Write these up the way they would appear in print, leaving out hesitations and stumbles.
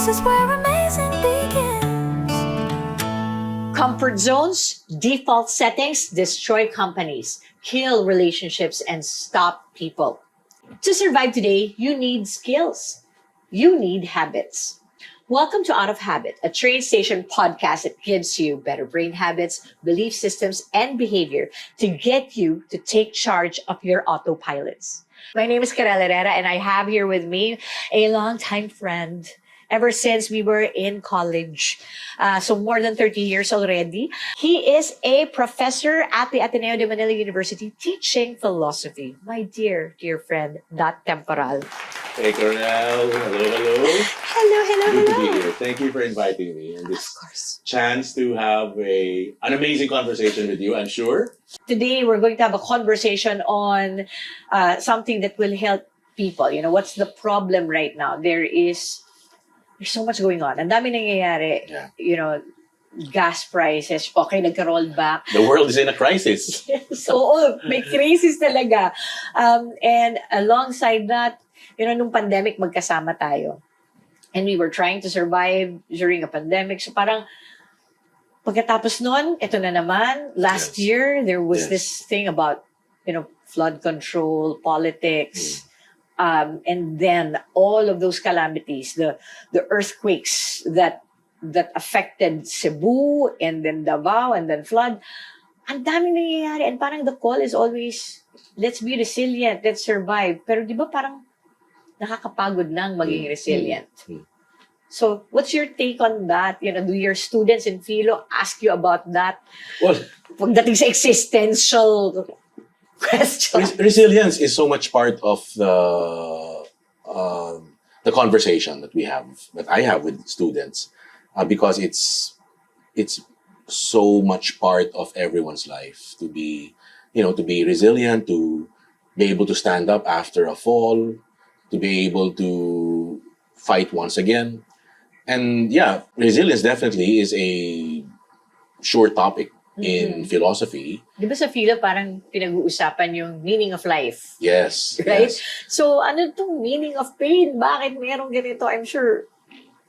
This is where amazing begins. Comfort zones, default settings destroy companies, kill relationships, and stop people. To survive today, you need skills. You need habits. Welcome to Out of Habit, a train station podcast that gives you better brain habits, belief systems, and behavior to get you to take charge of your autopilots. My name is Karel Herrera, and I have here with me a longtime friend ever since we were in college. So more than 30 years already. He is a professor at the Ateneo de Manila University teaching philosophy. My dear friend, Dot Temporal. Hey, Cornell. Hello. Hello. Good to be here. Thank you for inviting me and Of this course. chance to have an amazing conversation with you, I'm sure. Today, we're going to have a conversation on something that will help people. You know, what's the problem right now? There's so much going on. Ang dami nangyayari. Yeah. You know, gas prices. Okay, nagka-roll back. The world is in a crisis. So, may crisis talaga. And alongside that, you know, nung pandemic, magkasama tayo. And we were trying to survive during a pandemic. So parang, pagkatapos nun, ito na naman. Last year, there was Yes. this thing about, you know, flood control, politics. And then all of those calamities, the earthquakes that affected Cebu, and then Davao, and then flood. Ang daming nangyayari. And parang the call is always, let's be resilient, let's survive. Pero di ba parang nakakapagod nang maging resilient? So, what's your take on that? You know, do your students in Philo ask you about that? Well, Pagdating sa existential question. resilience is so much part of the conversation that I have with students, because it's so much part of everyone's life to be resilient, to be able to stand up after a fall, to be able to fight once again. And yeah, resilience definitely is a sure topic in philosophy. Di ba sa Philo parang pinag-uusapan yung meaning of life? Yes. Right? Yes. So, ano itong meaning of pain? Bakit merong ganito? I'm sure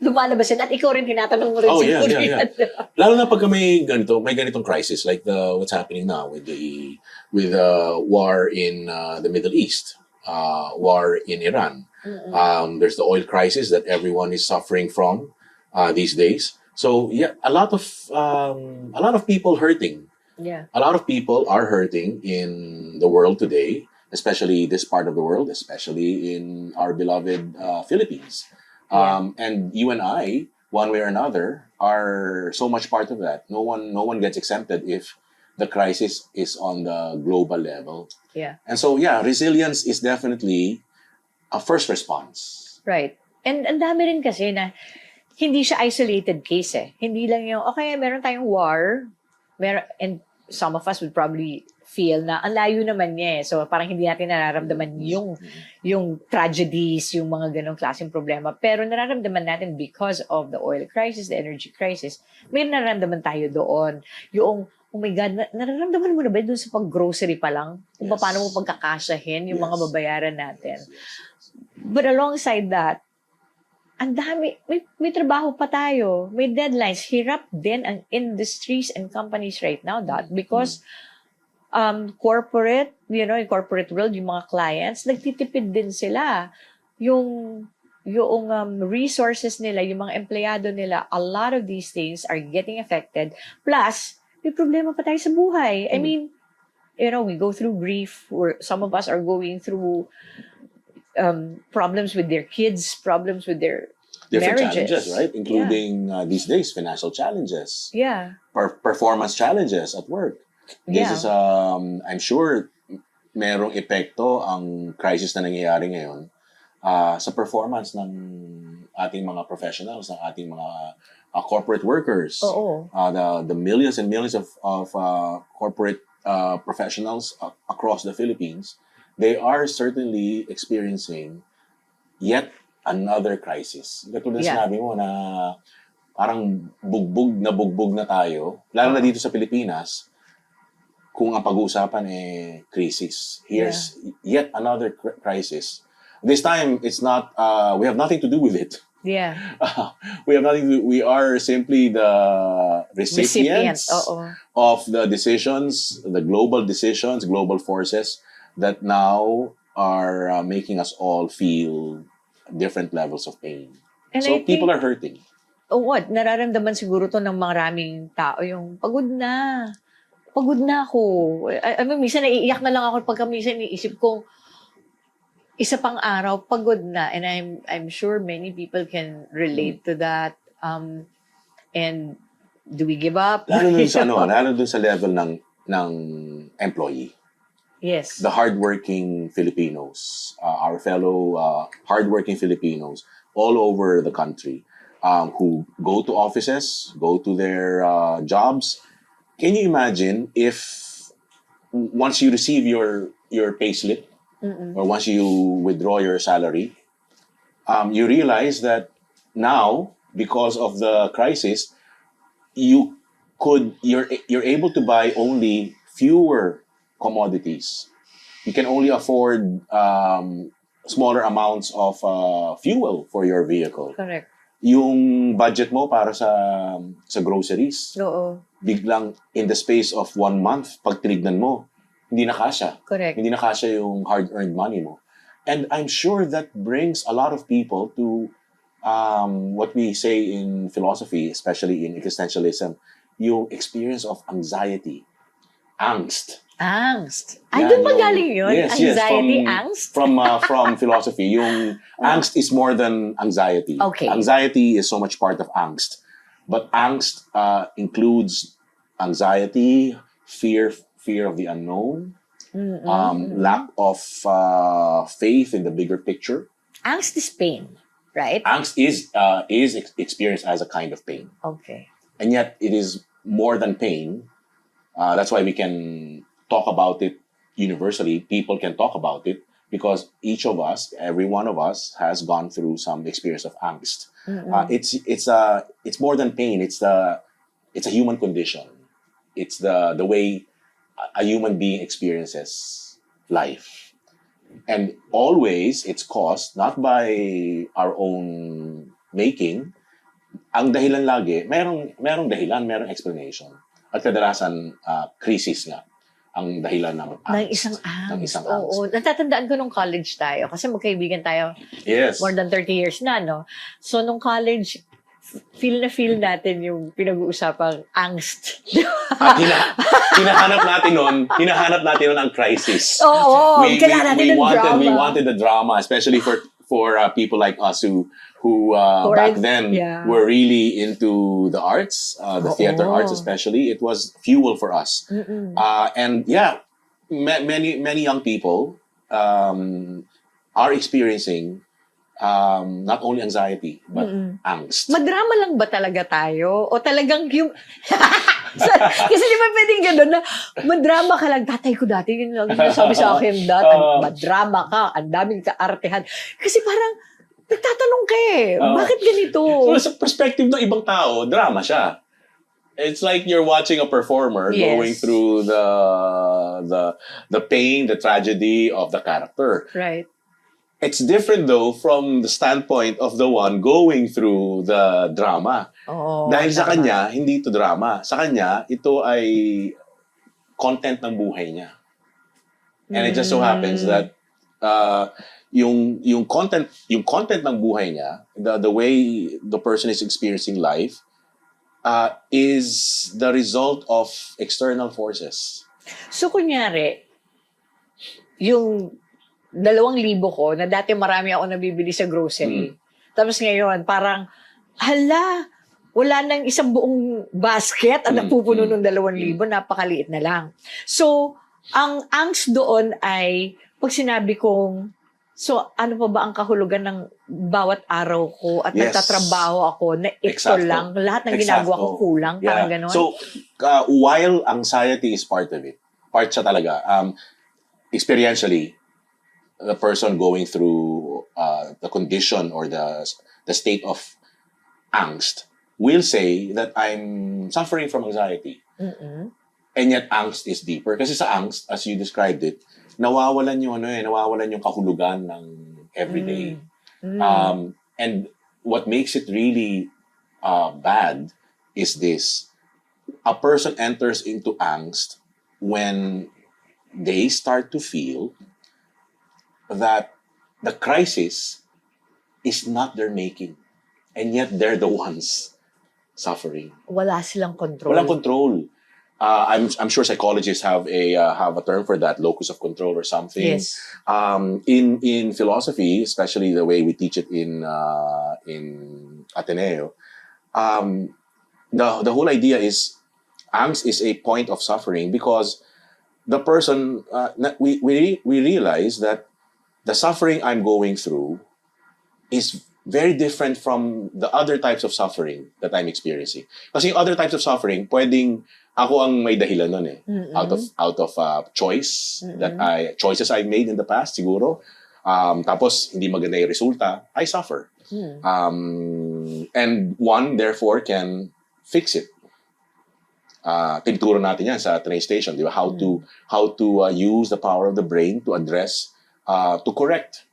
lumalabas yan. At ikaw rin tinatanong mo rin Oh, yeah. siguro yan. Lalo na pagka may ganitong crisis like what's happening now with the war in the Middle East, war in Iran. There's the oil crisis that everyone is suffering from these days. So yeah, a lot of people hurting. Yeah. A lot of people are hurting in the world today, especially this part of the world, especially in our beloved Philippines. And you and I, one way or another, are so much part of that. No one gets exempted if the crisis is on the global level. Yeah. And so yeah, resilience is definitely a first response. Right. And ang dami rin kasi na hindi siya isolated case eh. Hindi lang yung, okay, meron tayong war, and some of us would probably feel na ang layo naman niya eh. So parang hindi natin nararamdaman yung tragedies, yung mga ganong klaseng problema. Pero nararamdaman natin because of the oil crisis, the energy crisis, may nararamdaman tayo doon. Yung, oh my God, nararamdaman mo na ba doon sa pag-grocery pa lang? Kung Yes. paano mo pagkakasyahin yung mga Yes. babayaran natin. But alongside that, ang dami, may trabaho pa tayo. May deadlines. Hirap din ang industries and companies right now, because corporate, you know, in corporate world, yung mga clients, nagtitipid din sila. Yung resources nila, yung mga empleyado nila, a lot of these things are getting affected. Plus, may problema pa tayo sa buhay. I mean, you know, we go through grief, or some of us are going through problems with their kids, problems with their Different marriages. challenges, right? Including these days, financial challenges, Yeah. performance challenges at work. This Yeah. is, I'm sure, merong epekto ang crisis na nangyayari ngayon sa performance ng ating mga professionals, ng ating mga corporate workers. Oo. The millions and millions of corporate professionals across the Philippines, they are certainly experiencing yet another crisis. Katulad Yeah. sinabi mo na parang bugbog na tayo, lalo na dito sa Pilipinas, kung ang pag-uusapan crisis. Here's yet another crisis. This time, it's not, we have nothing to do with it. Yeah. We have nothing to. We are simply the Recipient. recipients Oo. of the decisions, the global decisions, global forces that now are making us all feel different levels of pain. And So I people think, are hurting. what, nararamdaman siguro to ng maraming tao, yung pagod na. Pagod na ako. I mean, minsan naiiyak na lang ako pagka minsan iniisip kong isa pang araw, pagod na. And I'm sure many people can relate to that. And do we give up? Lalo dun sa lalo dun sa level ng employee. Yes. The hardworking Filipinos, our fellow hardworking Filipinos all over the country, who go to offices, go to their jobs. Can you imagine if once you receive your payslip or once you withdraw your salary, you realize that now because of the crisis, you're able to buy only fewer commodities. You can only afford smaller amounts of fuel for your vehicle. Correct. Yung budget mo para sa groceries, Oo. biglang in the space of 1 month, pag tinignan mo, hindi na kasya. Correct. Hindi na kasya yung hard-earned money mo. And I'm sure that brings a lot of people to what we say in philosophy, especially in existentialism, yung experience of anxiety, angst. Angst. Ay, Yan, doon ba yung- galing yun? Yes, Anxiety, from, angst? From philosophy. Yung angst is more than anxiety. Okay. Anxiety is so much part of angst. But angst includes anxiety, fear of the unknown, lack of faith in the bigger picture. Angst is pain, right? Angst is experienced as a kind of pain. Okay. And yet it is more than pain. That's why we can talk about it universally. People can talk about it because each of us, every one of us, has gone through some experience of angst. It's more than pain. It's a human condition. It's the way a human being experiences life. And always it's caused not by our own making. Ang dahilan lagi, merong dahilan, merong explanation. At kadalasan, crisis nga ang dahilan ng angst. Ng isang angst. Ng isang angst. Oo. Natatandaan ko nung college tayo. Kasi magkaibigan tayo Yes. more than 30 years na, no? So, nung college, feel natin yung pinag-uusapang angst. At hinahanap natin nun ang crisis. Oo. Kailangan natin ng drama. We wanted the drama, especially for people like us who back then were really into the arts, the theater arts especially. It was fuel for us. And yeah, many young people are experiencing not only anxiety but angst. Madrama lang ba talaga tayo? O talagang yung... Kasi di ba pwedeng gano'n na madrama ka lang. Tatay ko dati, yun lang sabi sa akin, madrama ka, ang daming kaartehan. Kasi parang, nagtatanong ka bakit ganito? So sa perspective ng ibang tao, drama siya. It's like you're watching a performer going through the pain, the tragedy of the character. Right. It's different though from the standpoint of the one going through the drama. Oo. Dahil sa kanya, hindi ito drama. Sa kanya, ito ay content ng buhay niya. And it just so happens that yung content ng buhay niya, the way the person is experiencing life, is the result of external forces. So, kunyari, yung 2,000 ko, na dati marami ako nabibili sa grocery. Tapos ngayon, parang, hala, wala nang isang buong basket at napupuno ng 2,000, napakaliit na lang. So, ang angst doon ay, pag sinabi kong, so, ano pa ba ang kahulugan ng bawat araw ko at nagtatrabaho ako na ito lang, lahat ng ginagawa ko kulang, parang gano'n? So, while anxiety is part of it, part siya talaga, experientially, the person going through the condition or the state of angst will say that I'm suffering from anxiety. And yet angst is deeper. Kasi sa angst, as you described it, nawawalan yung kahulugan ng everyday. And what makes it really bad is this. A person enters into angst when they start to feel that the crisis is not their making. And yet, they're the ones suffering. Wala silang control. Walang control. I'm sure psychologists have a term for that, locus of control or something. Yes. In philosophy, especially the way we teach it in Ateneo, the whole idea is angst is a point of suffering because the person we realize that the suffering I'm going through is very different from the other types of suffering that I'm experiencing. Kasi yung other types of suffering, pwedeng ako ang may dahilan nun eh. Out of choice choices I've made in the past siguro. Tapos hindi maganda yung resulta, I suffer. And one therefore can fix it. Tinuturo natin yan sa train station, di ba? How to use the power of the brain to address, to correct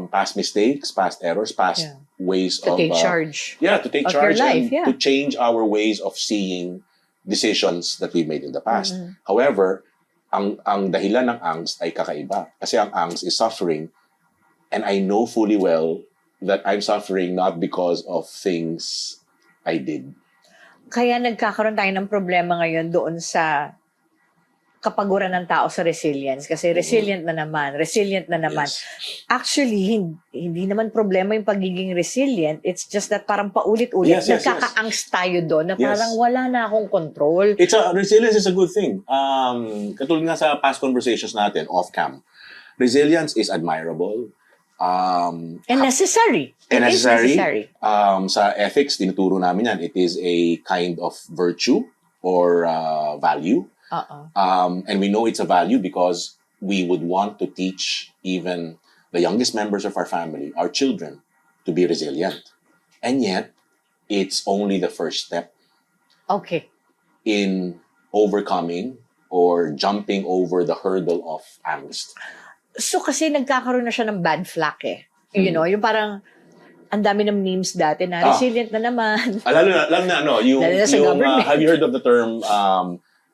past mistakes, past errors, past ways To of take charge. to take of charge your life, and to change our ways of seeing decisions that we made in the past. However, ang dahilan ng angst ay kakaiba. Kasi ang angst is suffering, and I know fully well that I'm suffering not because of things I did. Kaya nagkakaroon tayo ng problema ngayon doon sa kapaguran ng tao sa resilience. Kasi resilient na naman. Yes. Actually, hindi naman problema yung pagiging resilient. It's just that parang paulit-ulit. Yes, yes, Nagkaka-angst tayo doon na Yes. parang wala na akong control. Resilience is a good thing. Katulad nga sa past conversations natin, off-cam. Resilience is admirable. And necessary. And It is necessary. Sa ethics, tinuturo namin yan. It is a kind of virtue or value. And we know it's a value because we would want to teach even the youngest members of our family, our children, to be resilient. And yet, it's only the first step Okay. in overcoming or jumping over the hurdle of angst. So kasi nagkakaroon na siya ng bad flack eh. You know, yung parang ang dami ng memes dati na resilient na naman. Lalo na yung Lalo na sa government. have you heard of the term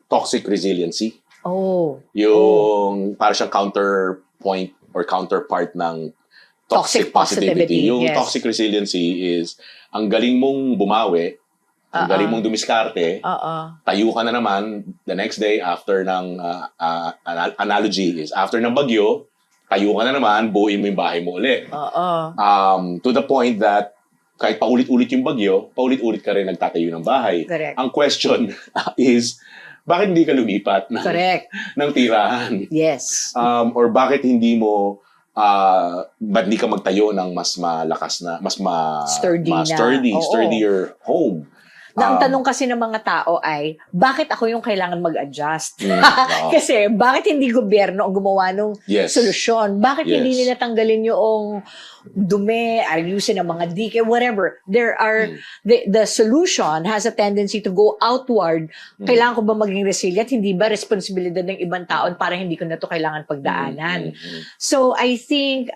toxic resiliency? Oh. Yung para siyang counterpoint or counterpart ng toxic positivity. Yung yes. toxic resiliency is ang galing mong bumawi, ang galing mong dumiskarte, tayo ka na naman the next day after ng analogy is after ng bagyo, tayo ka na naman, buuin mo yung bahay mo uli. To the point that kahit paulit-ulit yung bagyo, paulit-ulit ka rin nagtatayo ng bahay. Correct. Ang question is, bakit hindi ka lumipat ng tirahan? Yes. Or bakit hindi mo ba't hindi ka magtayo ng mas malakas na, sturdier home? Na ang tanong kasi ng mga tao ay, bakit ako yung kailangan mag-adjust? Kasi, bakit hindi gobyerno ang gumawa ng solusyon? Bakit hindi nila tanggalin yung dumi, ayusin ang mga dike, whatever. There are, the solution has a tendency to go outward. Kailangan ko ba maging resilient? Hindi ba responsibilidad ng ibang taon para hindi ko na to kailangan pagdaanan? So, I think,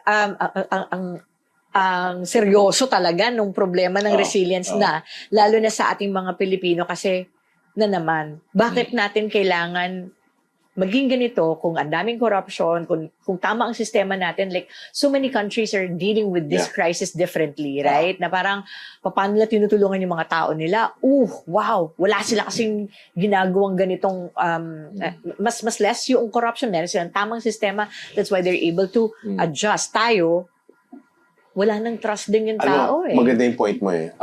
ang seryoso talaga nung problema ng resilience na, lalo na sa ating mga Pilipino kasi bakit natin kailangan maging ganito kung ang daming corruption, kung tama ang sistema natin, like so many countries are dealing with this crisis differently, right? Na parang paano nila tinutulungan yung mga tao nila? Wow, wala sila kasing ginagawang ganitong mas less yung corruption, meron silang tamang sistema, that's why they're able to adjust. Tayo, wala nang trust din yung tao eh. Maganda yung point mo eh.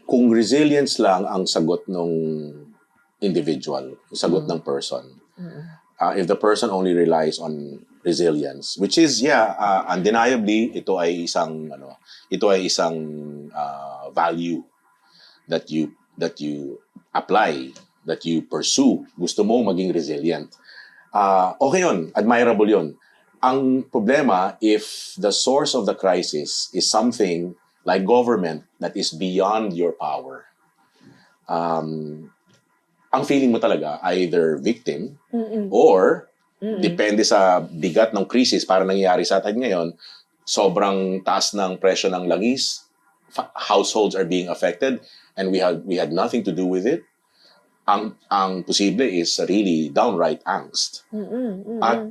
Kung resilience lang ang sagot ng individual, sagot ng person, if the person only relies on resilience, which is, undeniably, ito ay isang value that you apply, that you pursue. Gusto mo maging resilient. Okay yun, admirable yun. Ang problema, if the source of the crisis is something like government that is beyond your power, ang feeling mo talaga either victim or depende sa bigat ng crisis para nangyayari sa atin ngayon, sobrang taas ng presyo ng langis, households are being affected and we had nothing to do with it, ang posible is really downright angst. At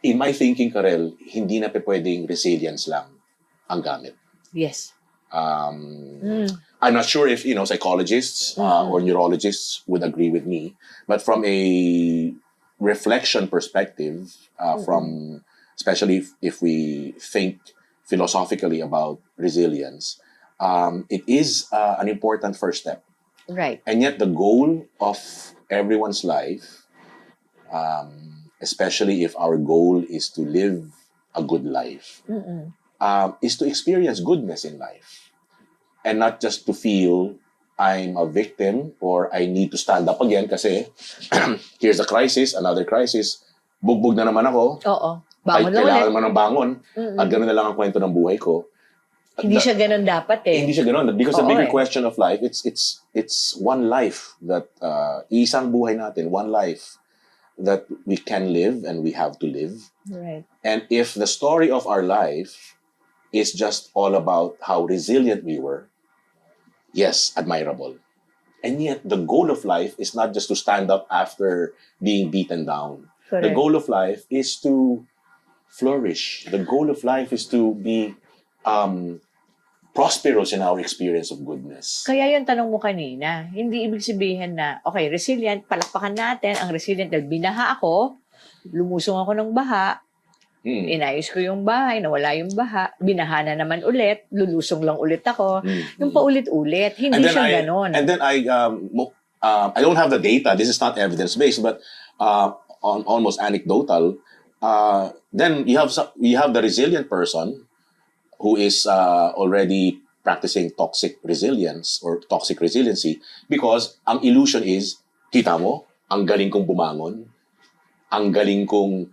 in my thinking, Karel, hindi na pwedeng resilience lang ang gamit. Yes. I'm not sure if psychologists or neurologists would agree with me, but from a reflection perspective, from especially if we think philosophically about resilience, it is an important first step. Right. And yet, the goal of everyone's life, especially if our goal is to live a good life, is to experience goodness in life. And not just to feel I'm a victim or I need to stand up again kasi here's a crisis, another crisis, bugbog na naman ako. Oo. Bangon lang Kailangan ulit. naman ng bangon. At gano'n na lang ang kwento ng buhay ko. Hindi siya ganun dapat eh. Hindi siya gano'n. Because the Oo, bigger eh. question of life, it's one life that, isang buhay natin, one life that we can live and we have to live. Right. And if the story of our life is just all about how resilient we were, yes, admirable. And yet, the goal of life is not just to stand up after being beaten down. Correct. The goal of life is to flourish. The goal of life is to be prosperous in our experience of goodness. Kaya yung tanong mo kanina, hindi ibig sabihin na, okay, resilient, palakpakan natin ang resilient dahil binaha ako, lumusong ako ng baha, inayos ko yung bahay, nawala yung baha, binaha na naman ulit, lulusong lang ulit ako. Yung paulit-ulit, hindi siya ganon. And then I don't have the data. This is not evidence-based, but on almost anecdotal. Then you have the resilient person who is already practicing toxic resilience or toxic resiliency because ang illusion is, kita mo, ang galing kong bumangon, ang galing kong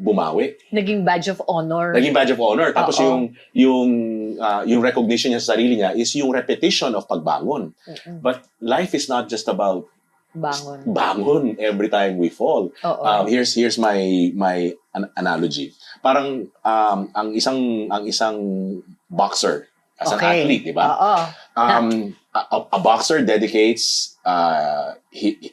bumawi. Naging badge of honor. Naging badge of honor. Tapos Oo. yung recognition niya sa sarili niya is yung repetition of pagbangon. But life is not just about bangon every time we fall. Oo. Here's my analogy. Parang ang isang boxer as an athlete, di ba? Oo. A boxer dedicates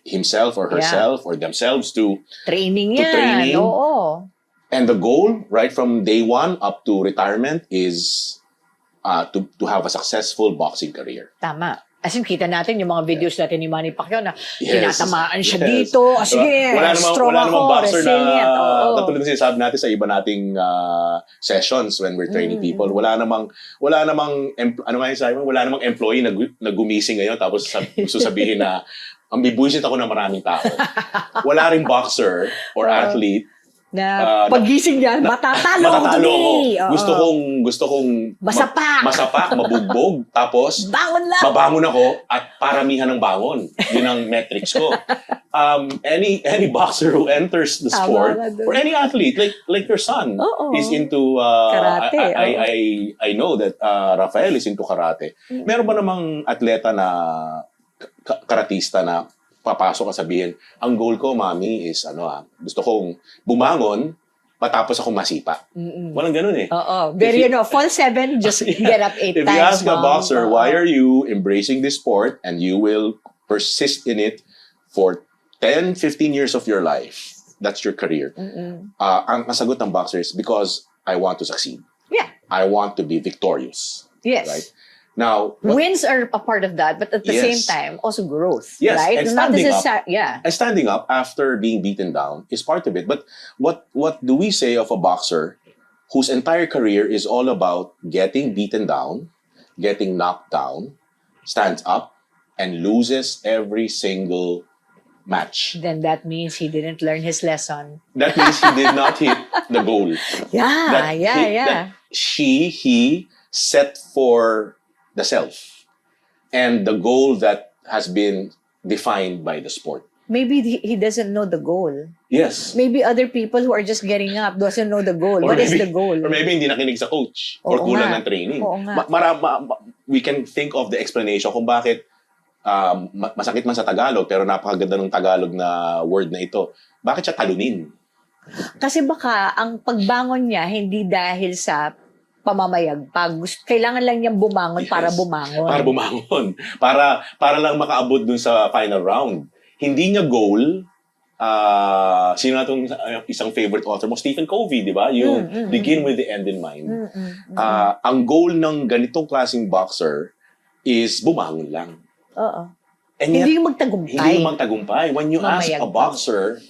himself or herself or themselves to Training to yan. training. Oo. And the goal, right from day one up to retirement, is to have a successful boxing career. Tama. As in, kita natin yung mga videos natin ni Manny Pacquiao na Yes. tinatamaan siya Yes. dito. Sige, strong wala namang ako, boxer resilient. na Oo. katulad ng sinasabi natin sa iba nating sessions when we're training people. Wala namang ano nga yung sabi mo, wala namang employee na gumising ngayon tapos gusto sabihin na ang bibuisit ako ng maraming tao. Wala ring boxer or athlete Na paggising niya, matatalo ako matatalo ako. today. Oo. Gusto kong Masapak. mabugbog, tapos Bangon lang. babangon ako at paramihan ng bangon. Yun ang metrics ko. Any boxer who enters the Tama sport, ka dun. or any athlete, like your son, Oo. is into Karate, I know that Rafael is into karate. Meron ba namang atleta na karatista na papasok ka sabihin, ang goal ko, mami, is gusto kong bumangon matapos ako masipa. Walang ganun eh. Oo. Very, fall 7, just get up 8 If times. you ask a Mom. boxer, Oo. why are you embracing this sport and you will persist in it for 10, 15 years of your life, that's your career. Ang sagot ng boxer is because I want to succeed. Yeah. I want to be victorious. Yes. Right? Now, Wins are a part of that, but at the Yes. same time, also growth. Yes, Right? and Not standing up. necessarily, yeah. and standing up after being beaten down is part of it. But what do we say of a boxer whose entire career is all about getting beaten down, getting knocked down, stands up, and loses every single match? Then that means he didn't learn his lesson. That means he did not hit the goal. Yeah, That he set for the self and the goal that has been defined by the sport. Maybe he doesn't know the goal. Yes. Maybe other people who are just getting up doesn't know the goal. Or What is maybe- the goal? Or maybe hindi nakinig sa coach or Oo kulang nga. ng training. Oo nga. We can think of the explanation kung bakit masakit man sa Tagalog pero napakaganda ng Tagalog na word na ito. Bakit siya talunin? Kasi baka ang pagbangon niya hindi dahil sa pamamayag pa. Kailangan lang niyang bumangon para Yes. bumangon. Para bumangon. Para lang makaabot dun sa final round. Hindi niya goal, sino na itong isang favorite author mo? Stephen Covey, di ba? Yung begin with the end in mind. Ang goal ng ganitong klaseng boxer is bumangon lang. Oo. And yet, Hindi yung magtagumpay. hindi yung magtagumpay. When you ask Mamayag a pa. boxer,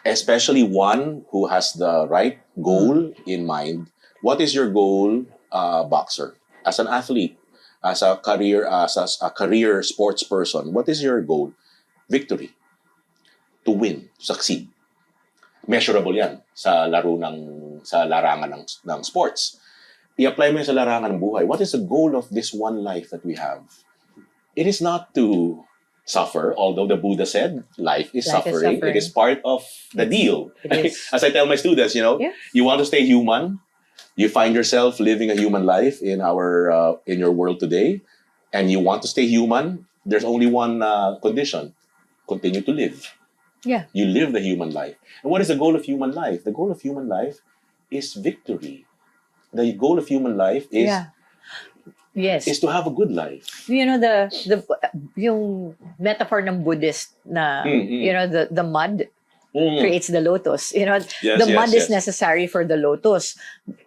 especially one who has the right goal in mind, what is your goal, boxer? As an athlete, as a career sports person, what is your goal? Victory. To win, to succeed. Measurable yan sa larangan ng sports. I-apply mo yan sa larangan ng buhay. What is the goal of this one life that we have? It is not to suffer, although the Buddha said life is Life is suffering. suffering. It is part of the deal. It is. As I tell my students, Yeah. you want to stay human, you find yourself living a human life in your world today, and you want to stay human, there's only one condition: continue to live. Yeah. You live the human life. And what is the goal of human life? The goal of human life is victory. The goal of human life is Yeah. Yes. to have a good life. You know, yung metaphor ng Buddhist na, you know, the mud creates the lotus. You know, Yes, the mud yes, is necessary for the lotus.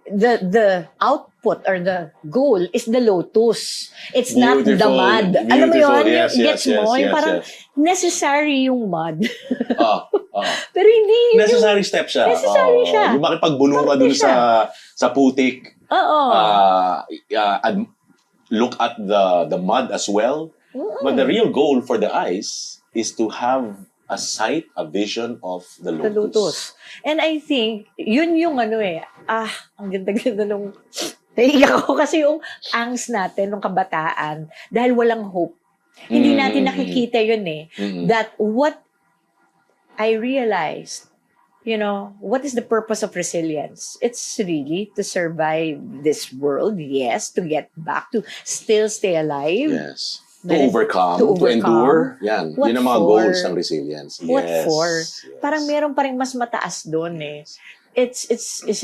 The output or the goal is the lotus. It's not the Beautiful, mud. Alam mo beautiful. yun? Yes, Yung yes, gets mo? yes, Yung yes, parang yes. necessary yung mud. Ah, Pero hindi yun yung... necessary step siya. Necessary siya. Yung makipagbulong ka Parte dun siya. sa putik. Oo. Look at the mud as well. But the real goal for the eyes is to have a sight, a vision of the lotus. The lotus. And I think, yun yung ano ang ganda-ganda nung, naiiyak ako kasi yung angst natin nung kabataan dahil walang hope. Hindi natin nakikita yun That what I realized, you know, what is the purpose of resilience? It's really to survive this world, yes, to get back, to still stay alive. Yes. To That is- overcome, to to overcome. endure. Yan. What Yun ang mga for? goals ng resilience. What Yes. for? Yes. Parang meron pa rin mas mataas doon Is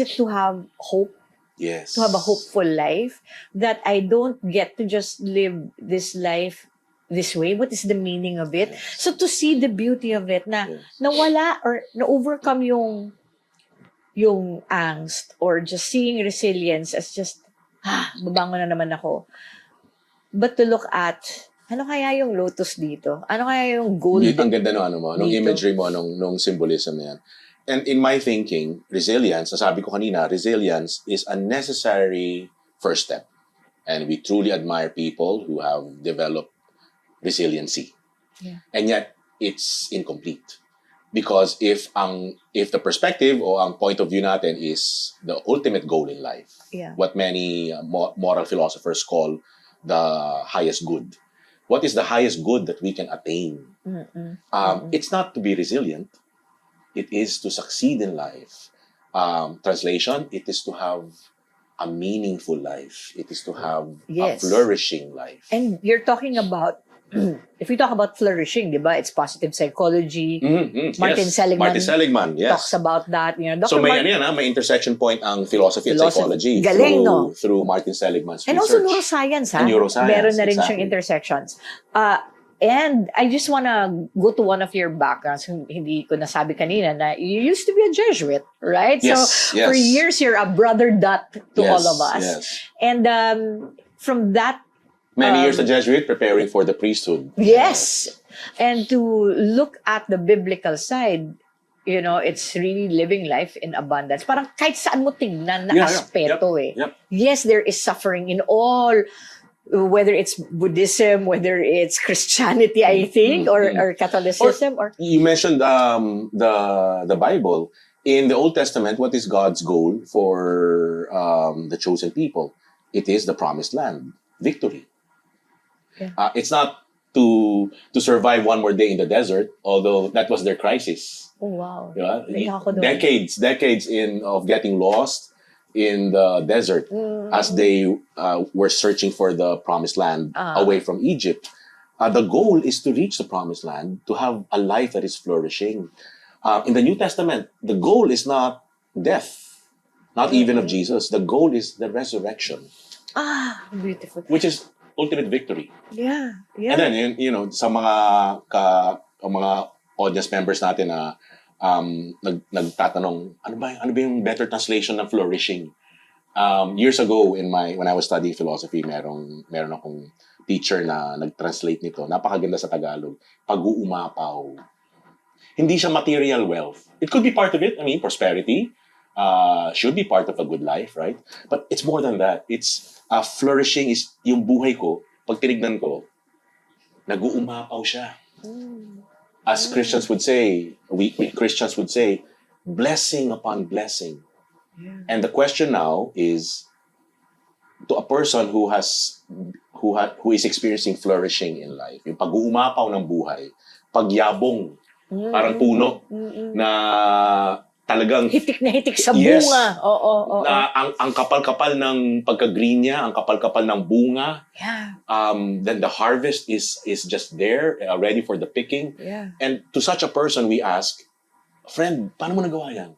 it to have hope, Yes. to have a hopeful life, that I don't get to just live this life this way? What is the meaning of it? So to see the beauty of it na Yes. nawala or na-overcome yung angst, or just seeing resilience as just, babangon na naman ako. But to look at, ano kaya yung lotus dito? Ano kaya yung gold? Ang ganda nung nung Dito. imagery mo, nung symbolism na yan. And in my thinking, resilience, nasabi ko kanina, resilience is a necessary first step. And we truly admire people who have developed resiliency. Yeah. And yet, it's incomplete. Because if the perspective o ang point of view natin is the ultimate goal in life, Yeah. what many moral philosophers call the highest good. What is the highest good that we can attain? It's not to be resilient. It is to succeed in life. Translation, it is to have a meaningful life. It is to have Yes. a flourishing life. And you're talking about, if we talk about flourishing, di ba? It's positive psychology. Martin Seligman yes. Talks about that. You know, So Dr. may may intersection point ang philosophy and Philosophy. psychology Galing, no? through Martin Seligman's And also research. neuroscience, And neuroscience, Meron na rin exactly. siyang intersections. And I just wanna go to one of your backgrounds. Hindi ko nasabi kanina na you used to be a Jesuit, right? Yes, so yes. for years, you're a brother dot to Yes, all of us. yes. And from that, Many years a Jesuit preparing for the priesthood. yes, and to look at the biblical side, you know, it's really living life in abundance. Parang kahit saan mo tingnan na Yeah, yeah. aspeto Yep. Yes, there is suffering in all, whether it's Buddhism, whether it's Christianity, I think, or Catholicism, or You mentioned the Bible. In the Old Testament, what is God's goal for the chosen people? It is the promised land, victory. Yeah. It's not to survive one more day in the desert, although that was their crisis. oh wow, Diba? Naiyak ako doon. Decades of getting lost in the desert as they were searching for the promised land away from Egypt. The goal is to reach the promised land, to have a life that is flourishing. In the New Testament, the goal is not death. not even of Jesus. The goal is the resurrection, Beautiful. which is ultimate victory. Yeah. And then, sa mga mga audience members natin na nagtatanong, ano ba yung better translation ng flourishing? Years ago when I was studying philosophy, meron akong teacher na nag-translate nito. Napakaganda sa Tagalog. Pag-uumapaw. Hindi siya material wealth. It could be part of it. I mean, prosperity should be part of a good life, right? But it's more than that. It's flourishing is yung buhay ko, pag tinignan ko, nag-uumapaw siya. As Christians would say, we Christians would say, blessing upon blessing. And the question now is, to a person who is experiencing flourishing in life, yung pag-uumapaw ng buhay, pagyabong, parang puno na talagang Hitik na hitik sa Yes. bunga. Oo. na ang kapal-kapal ng pagka-green niya, ang kapal-kapal ng bunga, Yeah. then the harvest is just there, ready for the picking. Yeah. And to such a person, we ask, friend, paano mo nagawa yan?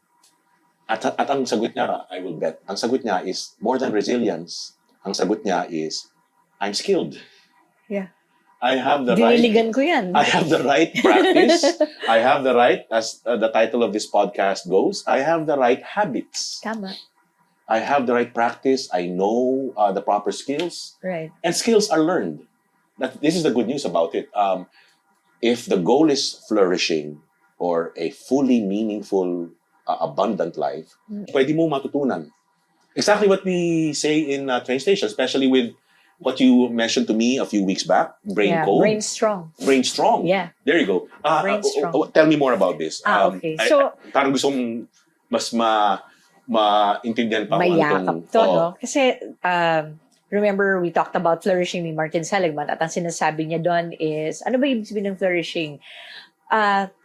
At ang sagot niya, I will bet, ang sagot niya is more than resilience. Ang sagot niya is, I'm skilled. Yeah. I have the right. Diniligan ko yan. I have the right practice. I have the right, as the title of this podcast goes, I have the right habits. Tama. I have the right practice. I know the proper skills. Right. And skills are learned. This is the good news about it. If the goal is flourishing or a fully meaningful, abundant life, pwede mo matutunan. Exactly what we say in train station, especially with what you mentioned to me a few weeks back, brain Yeah. code. Brain strong. Brain strong. Yeah. There you go. Brain strong. Tell me more about this. Okay. So, parang gusto mong mas maintindihan pa kung mayakap ano to, tong- no? Kasi, remember, we talked about flourishing ni Martin Seligman at ang sinasabi niya doon is, ano ba ibig sabihin ng flourishing?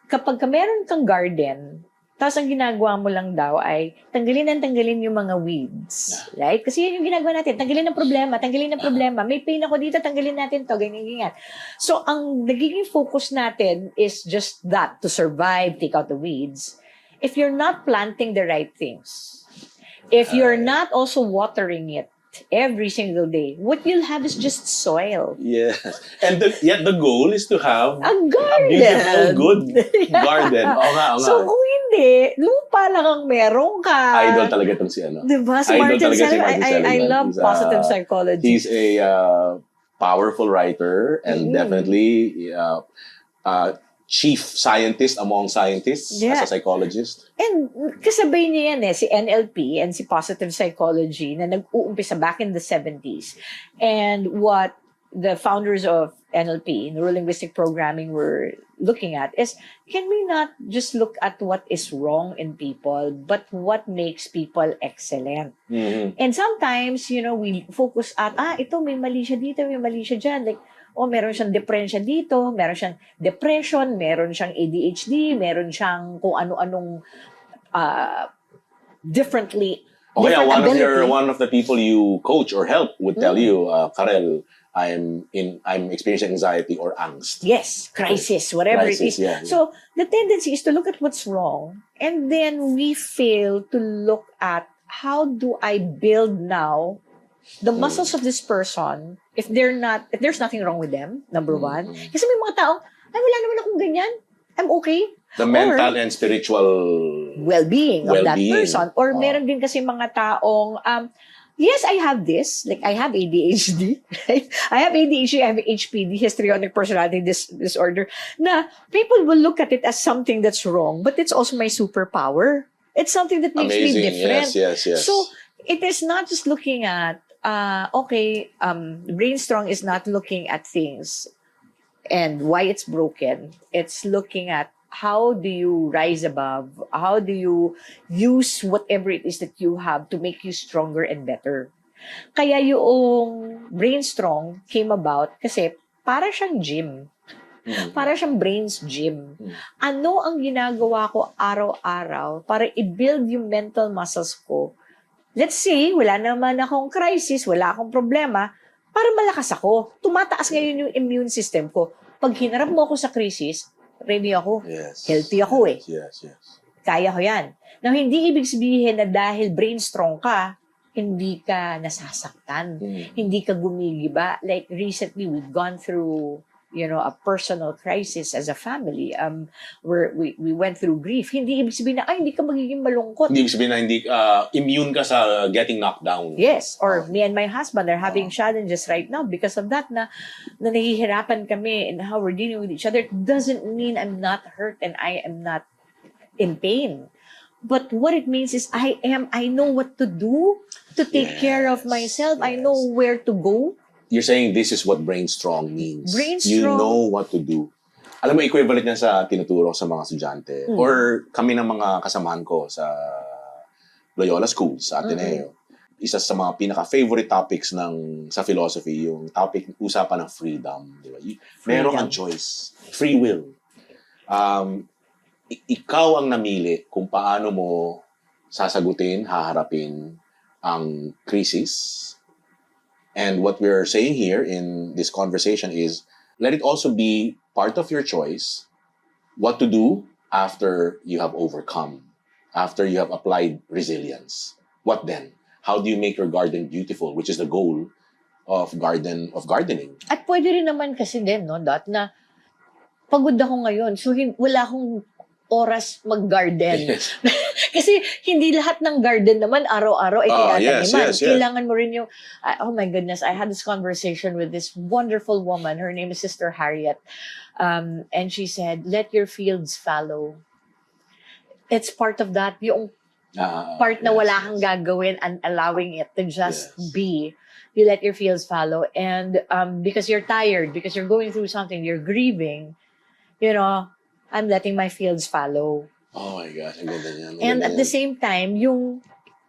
Kapag meron kang garden, tapos ang ginagawa mo lang daw ay tanggalin yung mga weeds. Right? Kasi yun yung ginagawa natin. Tanggalin ang problema. May pain ako dito, tanggalin natin to, ganyan. So, ang nagiging focus natin is just that, to survive, take out the weeds. If you're not planting the right things, if you're not also watering it every single day, what you'll have is just soil. Yes. And yet the goal is to have A garden. beautiful, good garden. Oo nga. So, kung hindi, lupa lang ang meron ka. Idol talaga itong si ano. Diba? Si Idol Martin talaga si Seligman, Martin I Seligman. love He's, positive psychology. He's a powerful writer and definitely chief scientist among scientists Yeah. as a psychologist. And kasabay niya yan si NLP and si positive psychology na nag-uumpisa back in the 70s. And what the founders of NLP, Neuro-Linguistic Programming, were looking at is, can we not just look at what is wrong in people, but what makes people excellent? Mhm. And sometimes, we focus at, ito, may mali siya dito, may mali siya dyan. Like, meron siyang depression dito, meron siyang depression, meron siyang ADHD, meron siyang kung ano-anong different Okay, ability. one of the people you coach or help would tell you, Karel, I'm experiencing anxiety or angst. Yes, crisis, whatever it Crisis, is. yeah. So, the tendency is to look at what's wrong, and then we fail to look at how do I build now the muscles of this person if there's nothing wrong with them, number one. Kasi may mga tao, ay, wala naman akong ganyan. I'm okay. The mental and spiritual Well-being of that well-being. person. Or meron din kasi mga taong, yes, I have this. Like, I have ADHD, right? I have ADHD, I have HPD, histrionic personality disorder, na people will look at it as something that's wrong, but it's also my superpower. It's something that makes me amazing. different. Yes. So, it is not just looking at, Brain Strong is not looking at things and why it's broken. It's looking at how do you rise above? How do you use whatever it is that you have to make you stronger and better? Kaya yung Brain Strong came about kasi para siyang gym. Para siyang brains gym. Ano ang ginagawa ko araw-araw para i-build yung mental muscles ko? Let's say, wala naman akong crisis, wala akong problema, para malakas ako. Tumataas ngayon yung immune system ko. Pag hinarap mo ako sa crisis, ready ako. Yes. Healthy ako eh. Yes. kaya ko yan. Now, hindi ibig sabihin na dahil brain strong ka, hindi ka nasasaktan. Hindi ka gumigiba. Like recently, we've gone through, a personal crisis as a family. Where we went through grief. Hindi ibig sabihin na, hindi ka magiging malungkot. Hindi ibig sabihin na hindi immune ka sa getting knocked down. Yes, or me and my husband are having challenges right now because of that na nahihirapan kami in how we're dealing with each other. It doesn't mean I'm not hurt and I am not in pain. But what it means is I know what to do to take care of myself. I know where to go. You're saying this is what brain strong means. Brain You strong. know what to do. Alam mo, equivalent niya sa tinuturo sa mga estudyante. Or kami ng mga kasamahan ko sa Loyola School, sa Ateneo. Isa sa mga pinaka-favorite topics sa philosophy, yung topic, usapan ng freedom. Di ba? Meron kang choice. Free will. Ikaw ang namili kung paano mo sasagutin, haharapin ang crisis. And what we're saying here in this conversation is, let it also be part of your choice what to do after you have overcome, after you have applied resilience. What then? How do you make your garden beautiful, which is the goal of gardening? At pwede rin naman kasi din, no, Dot, na pagod ako ngayon. So, wala akong oras mag-garden. Yes. Kasi hindi lahat ng garden naman araw-araw ay tinataniman. Yes. Kailangan mo rin yung, oh my goodness, I had this conversation with this wonderful woman. Her name is Sister Harriet. And she said, let your fields fallow. It's part of that. Yung part na wala kang gagawin and allowing it to just be. You let your fields fallow. And because you're tired, because you're going through something, you're grieving, I'm letting my fields fallow. Oh my gosh, ang ganda niyan. And at the same time,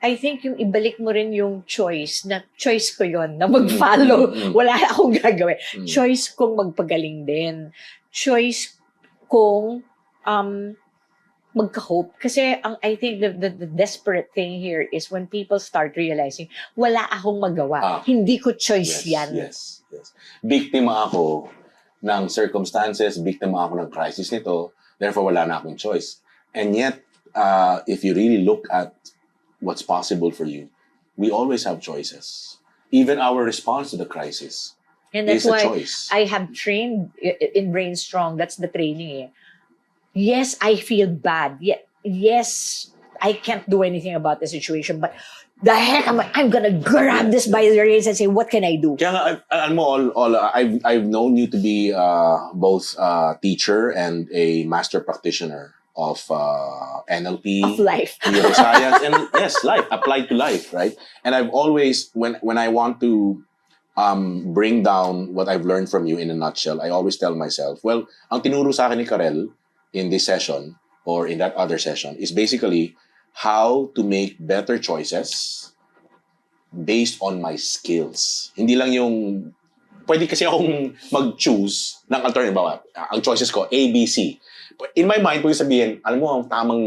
I think yung ibalik mo rin yung choice, na choice ko yon na mag-follow. Wala akong gagawin. Choice kong magpagaling din. Choice kong magka-hope. Kasi I think the desperate thing here is when people start realizing, wala akong magawa. Hindi ko choice yan. Yes. Biktima ako ng circumstances, biktima ako ng crisis nito, therefore wala na akong choice. And yet, if you really look at what's possible for you, we always have choices. Even our response to the crisis And that's is a why choice. I have trained in Brain Strong. That's the training. Yes, I feel bad. Yes, I can't do anything about the situation. But the heck, I'm gonna grab this by the reins and say, what can I do? Kaya nga, alam mo, I've known you to be both a teacher and a master practitioner of NLP, Of life. neuroscience, and yes, life, applied to life, right? And I've always, when I want to bring down what I've learned from you in a nutshell, I always tell myself, well, ang tinuro sa akin ni Karel in this session or in that other session is basically how to make better choices based on my skills. Hindi lang yung, pwede kasi akong mag-choose ng alternative. Ang choices ko, A, B, C. In my mind, pwede sabihin, alam mo, ang tamang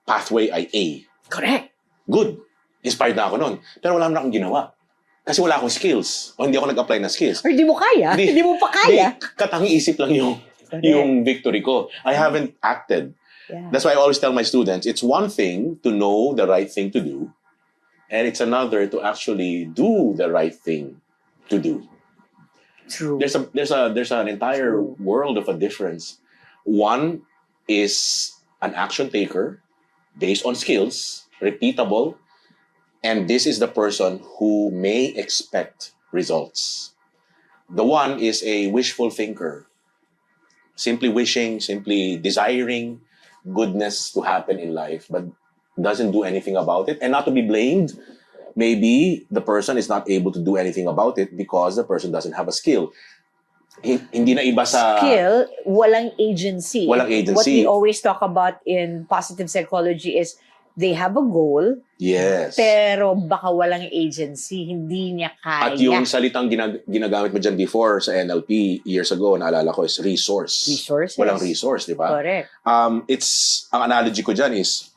pathway ay A. Correct. Good. Inspired na ako nun. Pero wala na akong ginawa. Kasi wala akong skills. O hindi ako nag-apply na skills. Or di mo kaya. Hindi mo pa kaya. Katangi isip lang yung victory ko. I haven't acted. Yeah. That's why I always tell my students, it's one thing to know the right thing to do, and it's another to actually do the right thing to do. True. There's an entire world of a difference. One is an action taker based on skills, repeatable, and this is the person who may expect results. The one is a wishful thinker, simply wishing, simply desiring goodness to happen in life, but doesn't do anything about it. And not to be blamed, maybe the person is not able to do anything about it because the person doesn't have a skill. Hindi na iba sa... Skill, walang agency. Walang agency. What we always talk about in positive psychology is they have a goal, Yes. pero baka walang agency, hindi niya kaya. At yung salitang ginagamit mo dyan before sa NLP years ago, naalala ko, is resource. Resources. Walang resource, di ba? Correct. Ang analogy ko dyan is,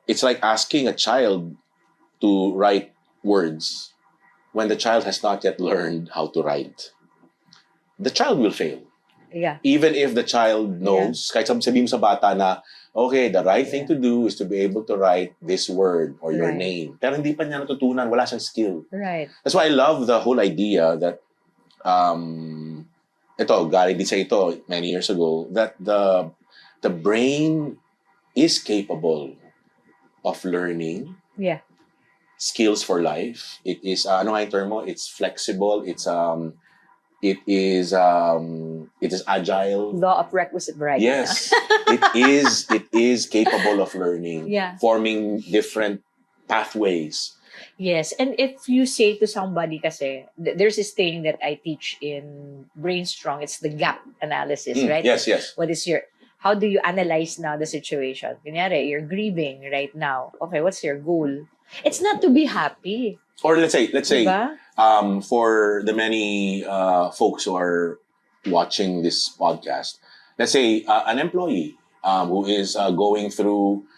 it's like asking a child to write words when the child has not yet learned how to write. The child will fail. Yeah. Even if the child knows, kahit sabihin mo sa bata na, okay, the right thing to do is to be able to write this word or your Right. name. Pero hindi pa niya natutunan, wala siyang skill. Right. That's why I love the whole idea that, ito, galing din sa ito many years ago, that the brain is capable of learning Yeah. skills for life. It is, ano nga yung term mo? It's flexible, it is agile. Law of requisite variety. Yes, it is capable of learning, Yeah. forming different pathways. Yes, and if you say to somebody kasi, there's this thing that I teach in Brain Strong, it's the gap analysis, right? Yes, yes. How do you analyze now the situation? Kunyari, you're grieving right now. Okay, what's your goal? It's not to be happy. Or let's say, Diba? for the many folks who are watching this podcast, let's say an employee who is going through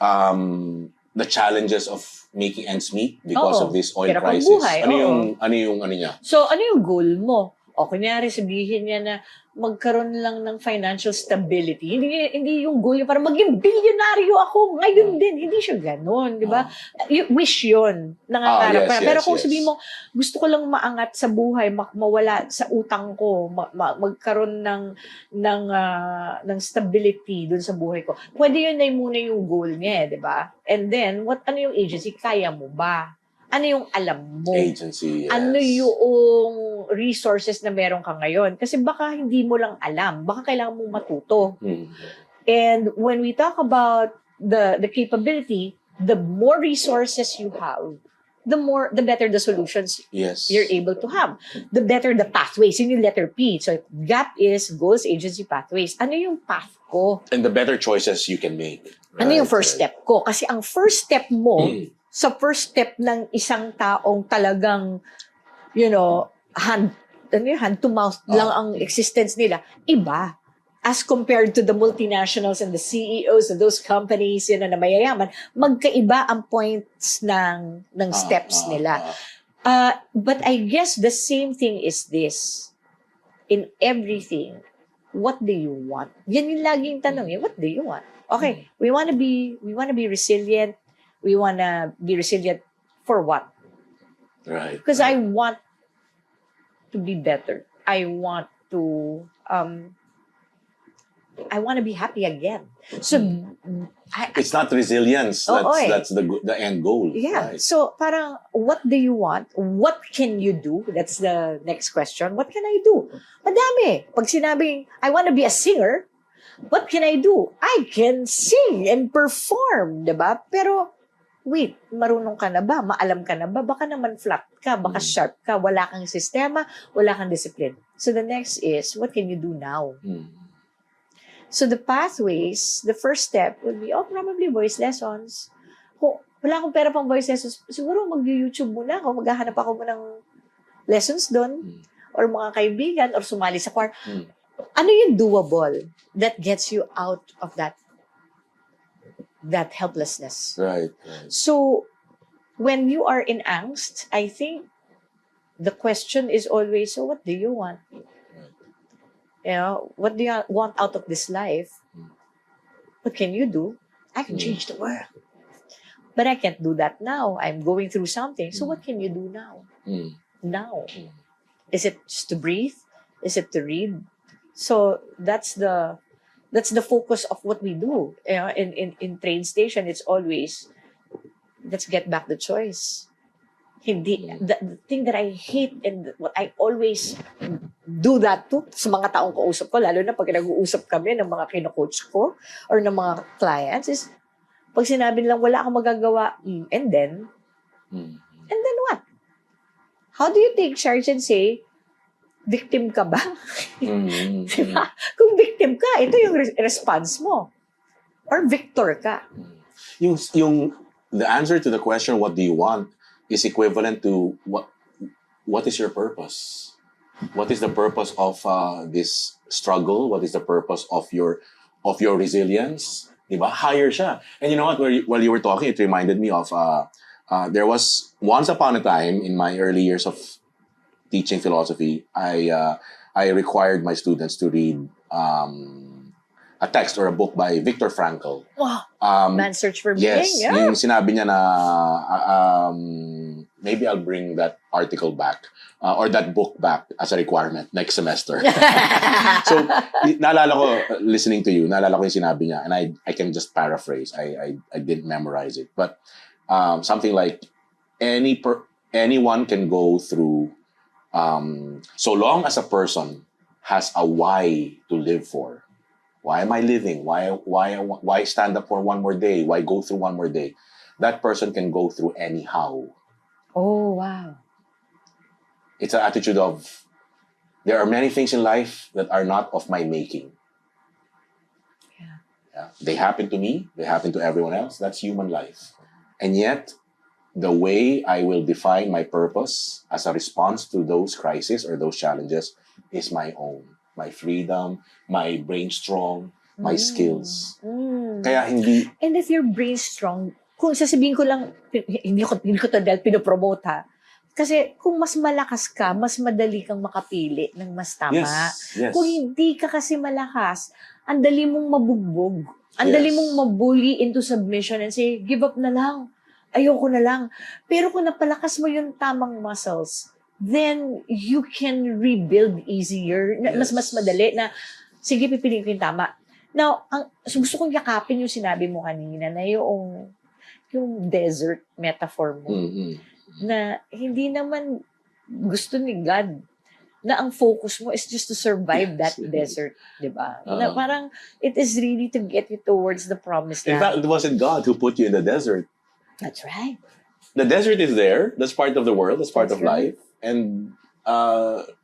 the challenges of making ends meet because Oo. of this oil Hirap ang crisis. buhay, Ano yung niya? So, ano yung goal mo? O, kunyari, sabihin niya na magkaroon lang ng financial stability. Hindi yung goal yung parang maging bilyonaryo ako ngayon din. Hindi siya ganun, di ba? Wish yun. Nangangarap ka. yes, Pero kung yes. sabihin mo, gusto ko lang maangat sa buhay, mawala sa utang ko, magkaroon ng stability dun sa buhay ko. Pwede yun na muna yung goal niya, di ba? And then, ano yung agency? Kaya mo ba? Ano yung alam mo? Agency, yes. Ano yung resources na meron ka ngayon? Kasi baka hindi mo lang alam. Baka kailangan mong matuto. And when we talk about the capability, the more resources you have, the better the solutions Yes. you're able to have. The better the pathways. Yun yung letter P. So, GAP is Goals, Agency, Pathways. Ano yung path ko? And the better choices you can make. Ano yung Right, first right. step ko? Kasi ang first step mo, sa first step ng isang taong talagang, hand to mouth lang ang existence nila, iba. As compared to the multinationals and the CEOs of those companies, na mayayaman, magkaiba ang points ng steps nila. But I guess the same thing is this. In everything, what do you want? Yan yung laging tanong, what do you want? Okay, we want to be resilient. We want to be resilient for what? Right. Because I want to be better. I want to be happy again. So, It's not resilience. Oo, That's the end goal. yeah. Right. So, parang, what do you want? What can you do? That's the next question. What can I do? Madami. Pag sinabing, I want to be a singer, what can I do? I can sing and perform, diba? Pero, wait, marunong ka na ba? Maalam ka na ba? Baka naman flat ka, baka sharp ka, wala kang sistema, wala kang discipline. So the next is, what can you do now? So the pathways, the first step would be, probably voice lessons. Kung wala akong pera pang voice lessons, siguro mag-YouTube muna ako, maghahanap ako ng lessons doon, or mga kaibigan, or sumali sa choir. Ano yung doable that gets you out of that helplessness? Right. So, when you are in angst, I think the question is always, so what do you want? What do you want out of this life? What can you do? I can change the world. But I can't do that now. I'm going through something. So what can you do now? Now. Is it just to breathe? Is it to read? So that's the focus of what we do. In train station, it's always, let's get back the choice. The thing that I hate and what I always do that to sa mga taong kausap ko, lalo na pag nag-uusap kami ng mga kino-coach ko or ng mga clients, is pag sinabi nilang wala akong magagawa, and then what? How do you take charge and say, victim ka ba? Diba? Kung victim ka, ito yung response mo. Or victor ka. The answer to the question, what do you want, is equivalent to what is your purpose? What is the purpose of this struggle? What is the purpose of your resilience? Diba? Higher siya. And you know what? While you were talking, it reminded me of there was once upon a time in my early years of teaching philosophy, I I required my students to read a text or a book by Viktor Frankl. Wow. Um, Man's Search for Meaning. yes, Yeah. yung sinabi niya na maybe I'll bring that article back or that book back as a requirement next semester. So, naalala ko, listening to you, naalala ko yung sinabi niya, and I can just paraphrase. I didn't memorize it. But something like, anyone can go through, so long as a person has a why to live for. Why am I living? Why stand up for one more day? Why go through one more day? That person can go through anyhow. Oh, wow. It's an attitude of, there are many things in life that are not of my making. Yeah. They happen to me, they happen to everyone else. That's human life. And yet, the way I will define my purpose as a response to those crises or those challenges is my own. My freedom, my brain strong, my skills. Kaya hindi, And if your brain strong, kung sasabihin ko lang, hindi ko to dahil pinopromote ha. Kasi kung mas malakas ka, mas madali kang makapili ng mas tama. yes. Kung hindi ka kasi malakas, ang dali mong mabugbog. Ang dali Yes. mong mabully into submission and say, give up na lang. Ayoko na lang. Pero kung napalakas mo yung tamang muscles, then you can rebuild easier. Mas Yes. madali na, sige, pipiliin ko yung tama. Now, so gusto kong yakapin yung sinabi mo kanina na yung desert metaphor mo. Na hindi naman gusto ni God na ang focus mo is just to survive that Yes. desert, di ba? Na parang it is really to get you towards the promised in fact, land. it wasn't God who put you in the desert. That's right. The desert is there. That's part of the world. That's part That's of life. And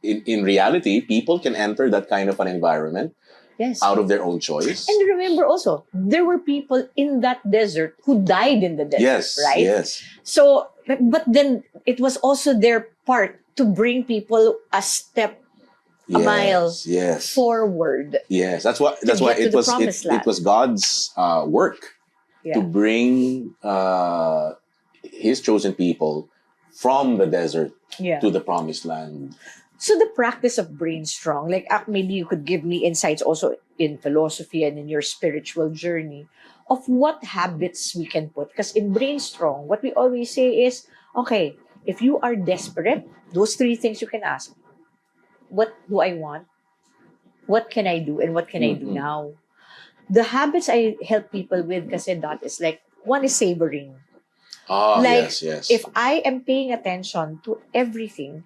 in reality, people can enter that kind of an environment Yes. out of their own choice. And remember also, there were people in that desert who died in the desert, Yes, right? yes. So, but then it was also their part to bring people a step Yes, mile yes, forward. yes. That's why get to it the was promised it land. was God's work Yeah. to bring His chosen people from the desert Yeah. to the promised land. So the practice of brain strong, like maybe you could give me insights also in philosophy and in your spiritual journey of what habits we can put. Because in brain strong, what we always say is, okay, if you are desperate, those three things you can ask. What do I want? What can I do? And what can I do Mhm. now? The habits I help people with kasi that is like, one is savoring. Ah, Like, yes, yes. If I am paying attention to everything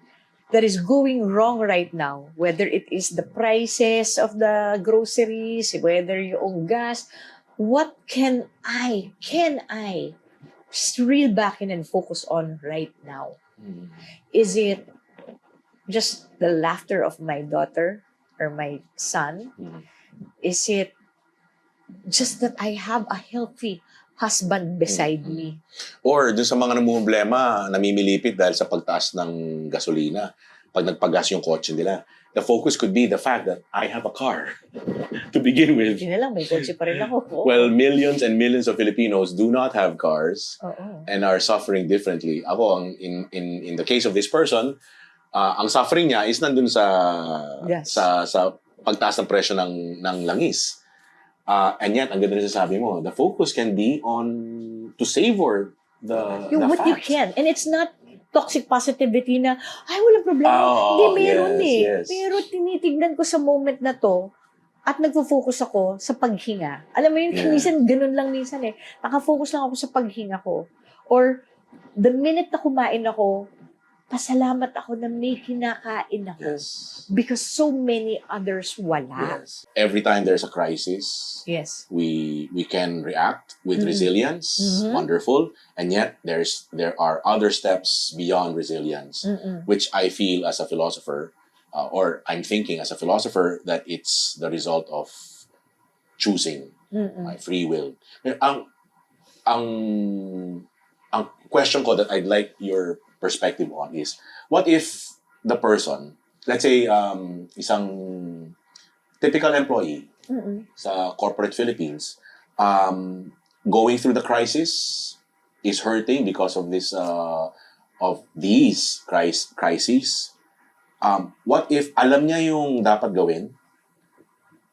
that is going wrong right now, whether it is the prices of the groceries, whether yung gas, what can I just reel back in and focus on right now? Mm. Is it just the laughter of my daughter or my son? Mm. Is it just that I have a healthy husband beside me? Or dun sa mga namumblema, namimilipit dahil sa pagtaas ng gasolina, pag nagpagas yung kotse nila. The focus could be the fact that I have a car to begin with. Yun na lang, may kotse pa rin ako. Well, millions and millions of Filipinos do not have cars Oo. and are suffering differently. Ako, in the case of this person, ang suffering niya is nandun sa Yes. sa pagtaas ng presyo ng langis. And yet, ang ganda rin sasabi mo, the focus can be on to savor the What you fact. can. And it's not toxic positivity na, ay, walang problema. Hindi, meron yes. Pero tinitignan ko sa moment na to at nagfo-focus ako sa paghinga. Alam mo yun, Yeah. minsan ganun lang minsan eh. Nakafocus lang ako sa paghinga ko. Or the minute na kumain ako, pasalamat ako na may kinakain ako. Yes. Because so many others wala. Yes. Every time there's a crisis, Yes. we can react with Mhm. resilience. Mhm. Wonderful. And yet there are other steps beyond resilience, Mm-mm. which I feel as a philosopher, or I'm thinking as a philosopher, that it's the result of choosing Mm-mm. my free will. Ang question ko that I'd like your perspective on is, what if the person, let's say isang typical employee Mm-mm. sa corporate Philippines, going through the crisis, is hurting because of this of these crises, What if alam niya yung dapat gawin,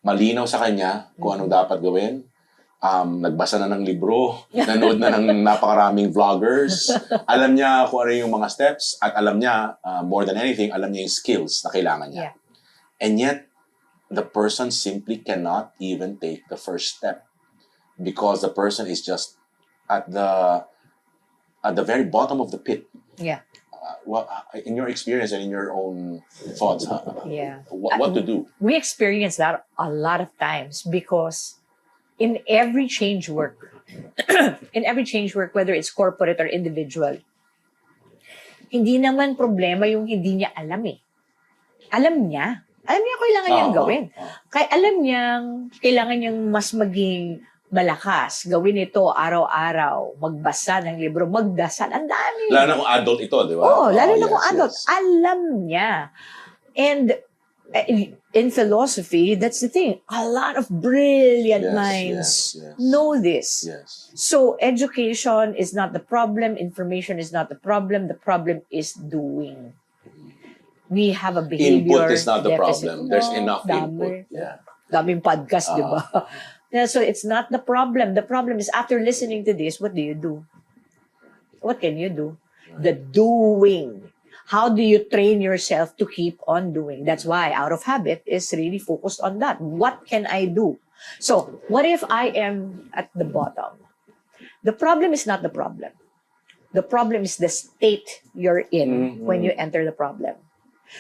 malinaw sa kanya kung anong dapat gawin, nagbasa na ng libro, nanood na ng napakaraming vloggers, alam niya kung ano yung mga steps, at alam niya, more than anything, alam niya yung skills na kailangan niya. Yeah. And yet, the person simply cannot even take the first step because the person is just at the very bottom of the pit. Yeah. In your experience and in your own thoughts, Yeah. what to do? We experience that a lot of times because in every change work, whether it's corporate or individual, hindi naman problema yung hindi niya alam eh. Alam niya kailangan niyang gawin. Kaya alam niyang kailangan niyang mas maging malakas, gawin ito araw-araw, magbasa ng libro, magdasal, ang dami. Lalo na kung adult ito, di ba? Oo, lalo na yes, kung adult. yes. Alam niya. And in philosophy, that's the thing. A lot of brilliant Yes, minds yes. know this. Yes. So education is not the problem. Information is not the problem. The problem is doing. We have a behavior Input is not the deficit. problem. There's enough Dami. input. Yeah. Daming podcast, di ba? Yeah, so it's not the problem. The problem is after listening to this, what do you do? What can you do? The doing. How do you train yourself to keep on doing? That's why Out of Habit is really focused on that. What can I do? So, what if I am at the bottom? The problem is not the problem. The problem is the state you're in when you enter the problem.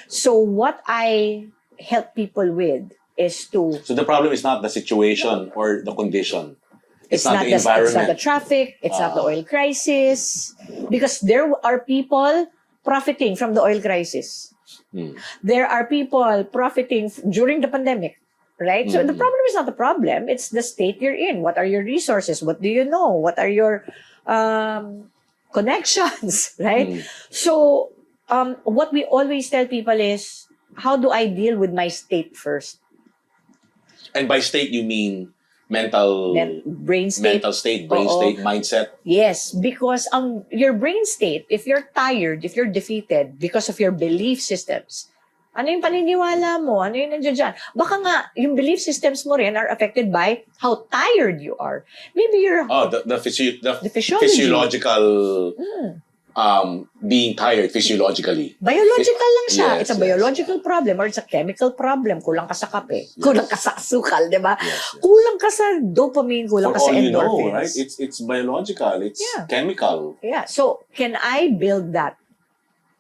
So, what I help people with is to... So the problem is not the situation or the condition. It's not the It's environment. not the traffic. It's not the oil crisis. Because there are people profiting from the oil crisis. There are people profiting during the pandemic, right? So the problem is not the problem. It's the state you're in. What are your resources? What do you know? What are your connections, right? So what we always tell people is, how do I deal with my state first? And by state, you mean mental Brain state. mental state, brain Oo. state, mindset. Yes, because your brain state, if you're tired, if you're defeated because of your belief systems, ano yung paniniwala mo? Ano yung nandiyan dyan? Baka nga, yung belief systems mo rin are affected by how tired you are. Maybe you're... The physiology. physiological being tired physiologically. Biological lang siya. Yes, It's a yes. biological problem or it's a chemical problem. Kulang ka sa kape. Kulang ka sa asukal, di ba? Yes, yes. Kulang ka sa dopamine. Kulang For ka sa all you know, endorphins. right? It's biological. It's Yeah. chemical. Yeah. So, can I build that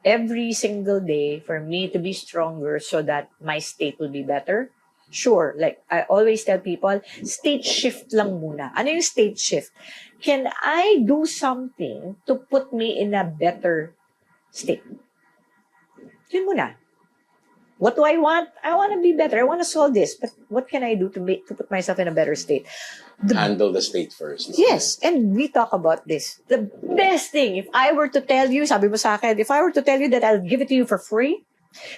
every single day for me to be stronger so that my state will be better? Sure. Like, I always tell people, state shift lang muna. Ano yung state shift? Can I do something to put me in a better state? Yun muna. What do I want? I want to be better. I want to solve this. But what can I do to put myself in a better state? Handle the state first. Yes, and we talk about this. The best thing, if I were to tell you, sabi mo sa akin, if I were to tell you that I'll give it to you for free,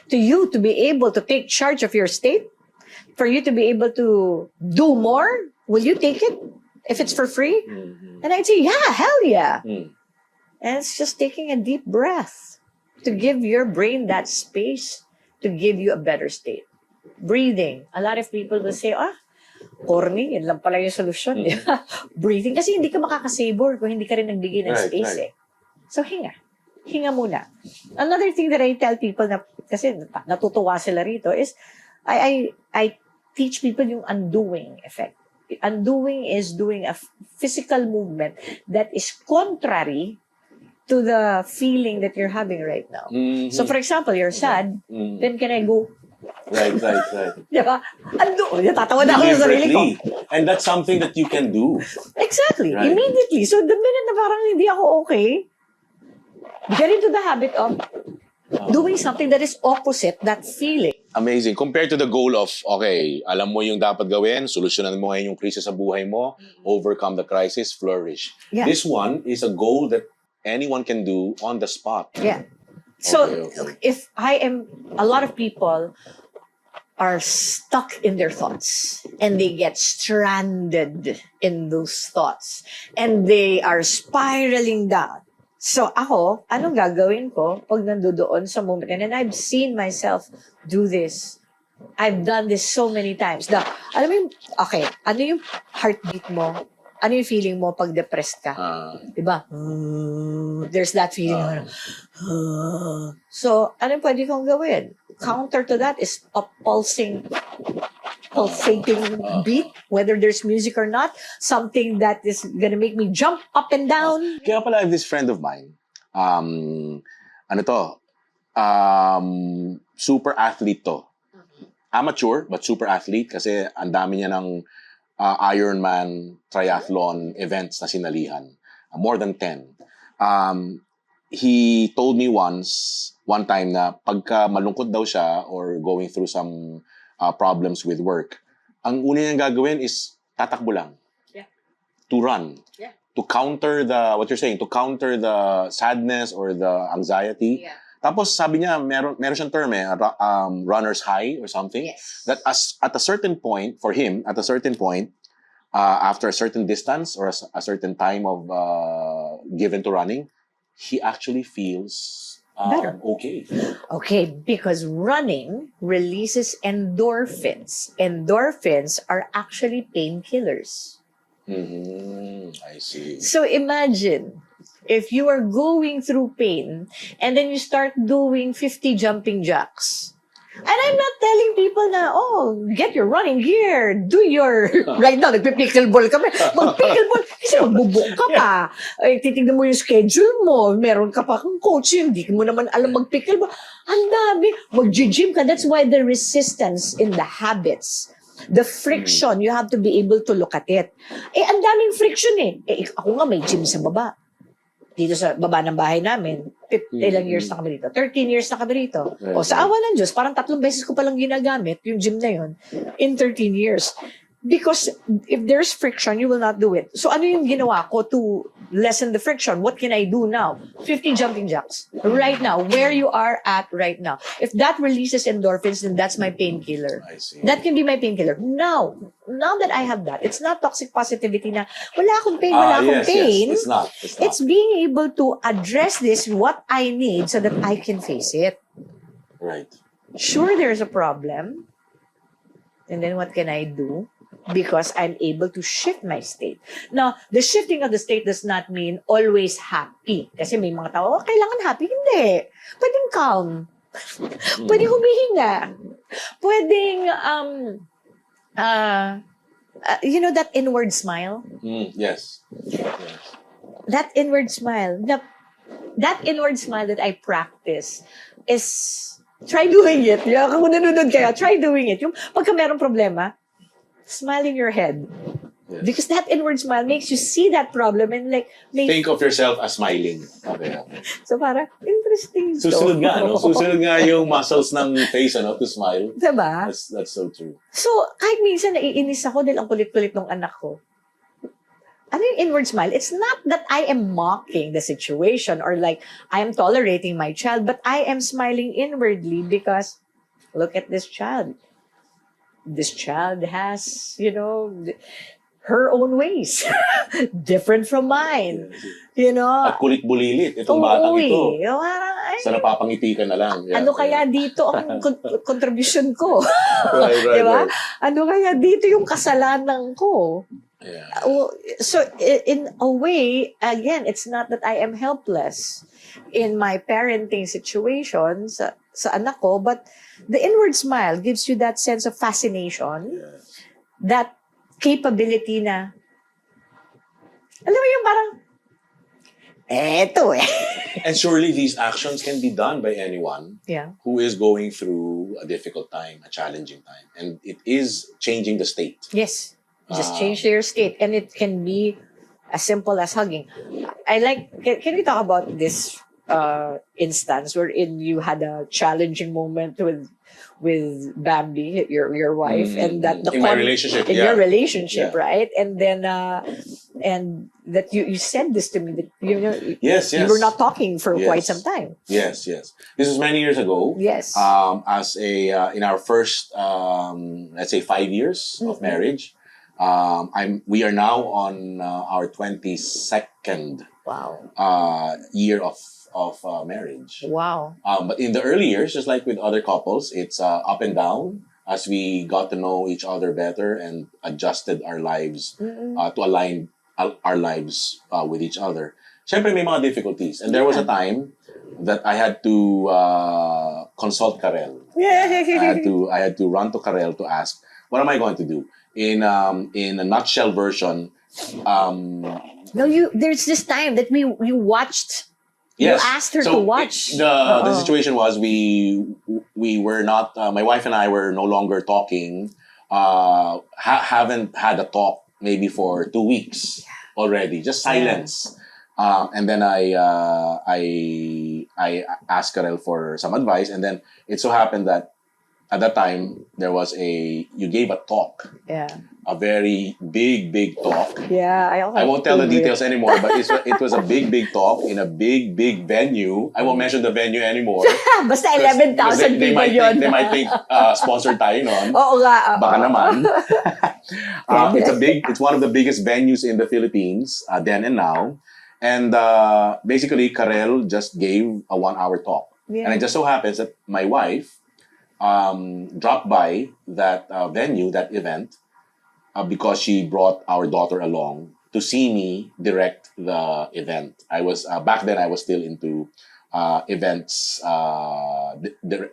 to you to be able to take charge of your state, for you to be able to do more, will you take it if it's for free? And I'd say, yeah, hell yeah. And it's just taking a deep breath to give your brain that space to give you a better state. Breathing. A lot of people will say, corny, yan lang pala yung solusyon. di ba? Breathing. Kasi hindi ka makakasabor kung hindi ka rin nagbigay ng Right, space right. eh. So, hinga. Hinga muna. Another thing that I tell people na, kasi natutuwa sila rito is, I teach people yung undoing effect. Undoing is doing a physical movement that is contrary to the feeling that you're having right now. So, for example, you're sad, then can I go, Right. di ba? Undo. Tatawa na ako sa sarili ko. Deliberately. And that's something that you can do. Exactly. Right. Immediately. So, the minute na parang hindi ako okay, get into the habit of doing something that is opposite that feeling. Amazing. Compared to the goal of, okay, alam mo yung dapat gawin, solusyonan mo ngayon yung krisis sa buhay mo, overcome the crisis, flourish. Yeah. This one is a goal that anyone can do on the spot. Yeah. So, Okay. if a lot of people are stuck in their thoughts and they get stranded in those thoughts and they are spiraling down. So ako, anong gagawin ko pag nandoon sa moment? And I've seen myself do this. I've done this so many times. Now, alam mo yung, okay, ano yung heartbeat mo? Ano yung feeling mo pag depressed ka? Diba? There's that feeling. So, ano yung pwede kong gawin? Counter to that is a pulsating beat, whether there's music or not, something that is gonna make me jump up and down. Kaya pala I have this friend of mine. Ano to? Super athlete to. Amateur, but super athlete kasi ang dami niya ng Ironman triathlon events na sinalihan. More than 10. He told me one time na pagka malungkot daw siya or going through some problems with work, ang una niyang gagawin is tatakbo lang. Yeah. To run. Yeah. To counter what you're saying, to counter the sadness or the anxiety. Yeah. Tapos sabi niya, meron siyang term runner's high or something. Yes. That at a certain point, for him, at a certain point, after a certain distance or a certain time of given to running, he actually feels better. Okay. Okay, because running releases endorphins. Endorphins are actually painkillers. I see. So imagine if you are going through pain and then you start doing 50 jumping jacks. And I'm not telling people na, oh, get your running gear, do your, right now, nagpi-pickleball kami, mag-pickleball, kasi magbubuk ka pa. Ay, titignan mo yung schedule mo, meron ka pa kang coach, hindi mo naman alam mag-pickleball. Ang dami, mag-gym ka, that's why the resistance in the habits, the friction, you have to be able to look at it. Eh, ang daming friction ako nga may gym sa baba. Dito sa baba ng bahay namin, ilang years na kami dito? 13 years na kami dito. O sa awa ng Diyos, parang 3 beses ko palang ginagamit yung gym na yun in 13 years. Because if there's friction, you will not do it. So ano yung ginawa ko to lessen the friction? What can I do now? 50 jumping jacks. Right now, where you are at right now. If that releases endorphins, then that's my painkiller. I see. That can be my painkiller. Now that I have that, it's not toxic positivity na wala akong pain, wala akong pain. Yes. It's not. It's being able to address this, what I need, so that I can face it. Right. Sure, there's a problem. And then what can I do? Because I'm able to shift my state. Now, the shifting of the state does not mean always happy. Kasi may mga tao, oh, kailangan happy. Hindi. Pwedeng calm. Pwedeng humihinga. Pwedeng, you know that inward smile? Yes. That inward smile. That inward smile that I practice is, try doing it. Kung nanonood kayo, try doing it. Yung pagka merong problema, smile in your head. Yes. Because that inward smile makes you see that problem and like, Think of yourself as smiling. Okay. so para, interesting. Susunod nga, no? Susunod nga yung muscles ng face, to smile. Diba? That's so true. So, kahit minsan naiinis ako dahil ang kulit-kulit ng anak ko. Ano yung inward smile? It's not that I am mocking the situation or like I am tolerating my child, but I am smiling inwardly because look at this child. This child has, her own ways. Different from mine. At kulit-bulilit. Itong batang ito. Parang, Sa napapangiti ka na lang. Yeah, ano kaya dito ang contribution ko? Right. Diba? Ano kaya dito yung kasalanan ko? Yeah. So, in a way, again, it's not that I am helpless in my parenting situation sa anak ko, but the inward smile gives you that sense of fascination, that capability na, alam mo yung parang, eto eh. And surely these actions can be done by anyone Yeah. who is going through a difficult time, a challenging time. And it is changing the state. Yes. Just change your state. And it can be as simple as hugging. Can we talk about this instance wherein you had a challenging moment with Bambi, your wife, and that in my relationship, your relationship, Yeah. right? And then and that you said this to me that Yes. you were not talking for Yes. quite some time. Yes. This was many years ago. Yes. As in our first, let's say 5 years of marriage, we are now on our 22nd Wow. year of marriage. Wow. But in the early years, just like with other couples, it's up and down as we got to know each other better and adjusted our lives Mm-mm. to align our lives with each other. Siyempre, may mga difficulties. And there was a time that I had to consult Karel. I had to run to Karel to ask, what am I going to do? In a nutshell version, No, there's this time that you watched. yes. You asked her So to watch. the situation was we were not my wife and I were no longer talking. Haven't had a talk maybe for 2 weeks already. Just silence. And then I asked Karel for some advice, and then it so happened that at that time there was you gave a talk, Yeah. a very big talk. Yeah. I won't tell the details anymore, but it was a big talk in a big venue. I won't mention the venue anymore. Basta Because 11,000 they people might yun. think, they might think sponsored tayo nun. Oo nga. Baka naman. It's one of the biggest venues in the Philippines, then and now. And basically, Karel just gave a 1-hour talk. Yeah. And it just so happens that my wife dropped by that venue, that event, because she brought our daughter along to see me direct the event. I was back then I was still into events,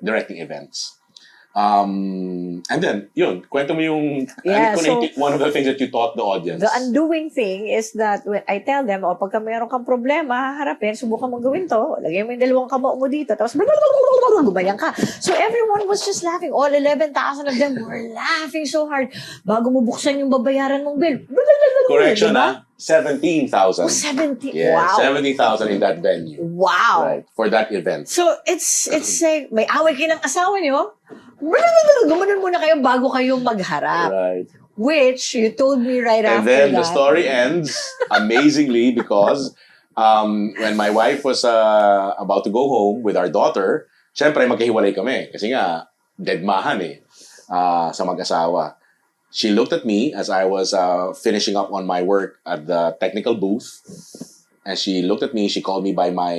directing events. And then, yun, kwento mo yung, one of the things that you taught the audience. The undoing thing is that when I tell them, pagka mayroon kang problema, harapin, subukan mong gawin to, lagay mo yung dalawang kamao mo dito, tapos gumayan ka. So everyone was just laughing. All 11,000 of them were laughing so hard. Bago mo buksan yung babayaran mong bill. Correction, diba? 17,000. Oh, 70. Yeah, Wow. 70,000 in that venue. Wow. Right, for that event. So, it's like, may away kayo ng asawa niyo, gumanon muna kayo bago kayo magharap. Right. Which, you told me right And after then that. the story ends amazingly because when my wife was about to go home with our daughter, syempre magkahiwalay kami kasi nga deadmahan sa mag-asawa. She looked at me as I was finishing up on my work at the technical booth. And she looked at me, she called me by my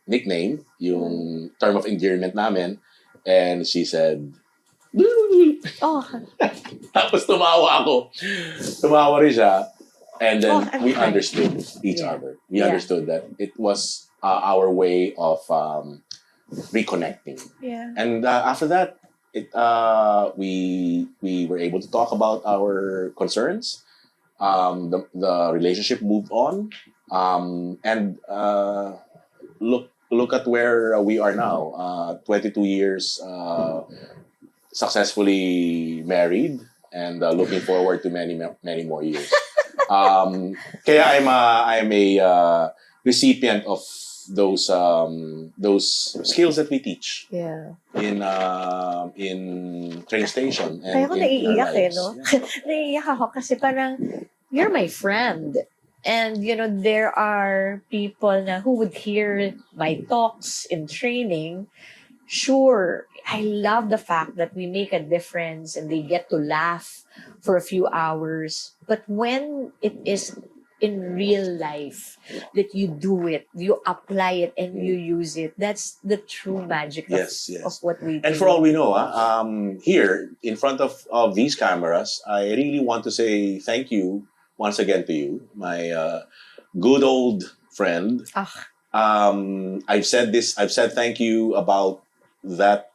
nickname, yung term of endearment namin. And she said, Oh, tapos tumawa ako. Tumawa rin siya. And then I'm we crying. understood each Yeah. other. We Yeah. understood that it was our way of reconnecting. yeah. And after that, we were able to talk about our concerns. The relationship moved on, and look at where we are now. 22 years successfully married, and looking forward to many more years. Kaya I'm a recipient of those skills that we teach Yeah. in train station and Kaya ako in our naiiyak lives. no? Yeah. Naiiyak ako kasi parang, you're my friend. And, there are people na who would hear my talks in training. Sure, I love the fact that we make a difference and they get to laugh for a few hours. But when it is in real life that you do it, you apply it, and you use it, that's the true magic Yes. of what we do. And for all we know, here in front of these cameras, I really want to say thank you once again to you, my good old friend. Ah. I've said thank you about that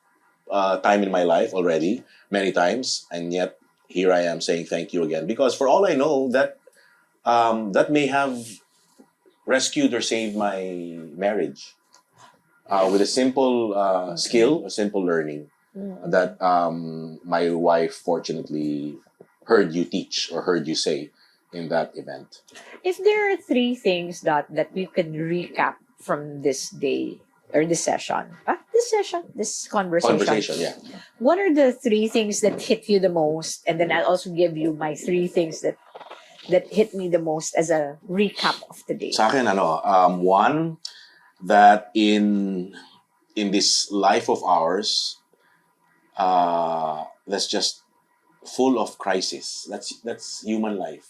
time in my life already many times, and yet here I am saying thank you again, because for all I know, that may have rescued or saved my marriage with a simple skill, a simple learning that my wife fortunately heard you teach or heard you say in that event. If there are 3 things that we could recap from this day or this session, this conversation, Yeah. what are the 3 things that hit you the most? And then I'll also give you my 3 things that hit me the most as a recap of the day. Sa akin, one, that in this life of ours, that's just full of crisis. That's human life.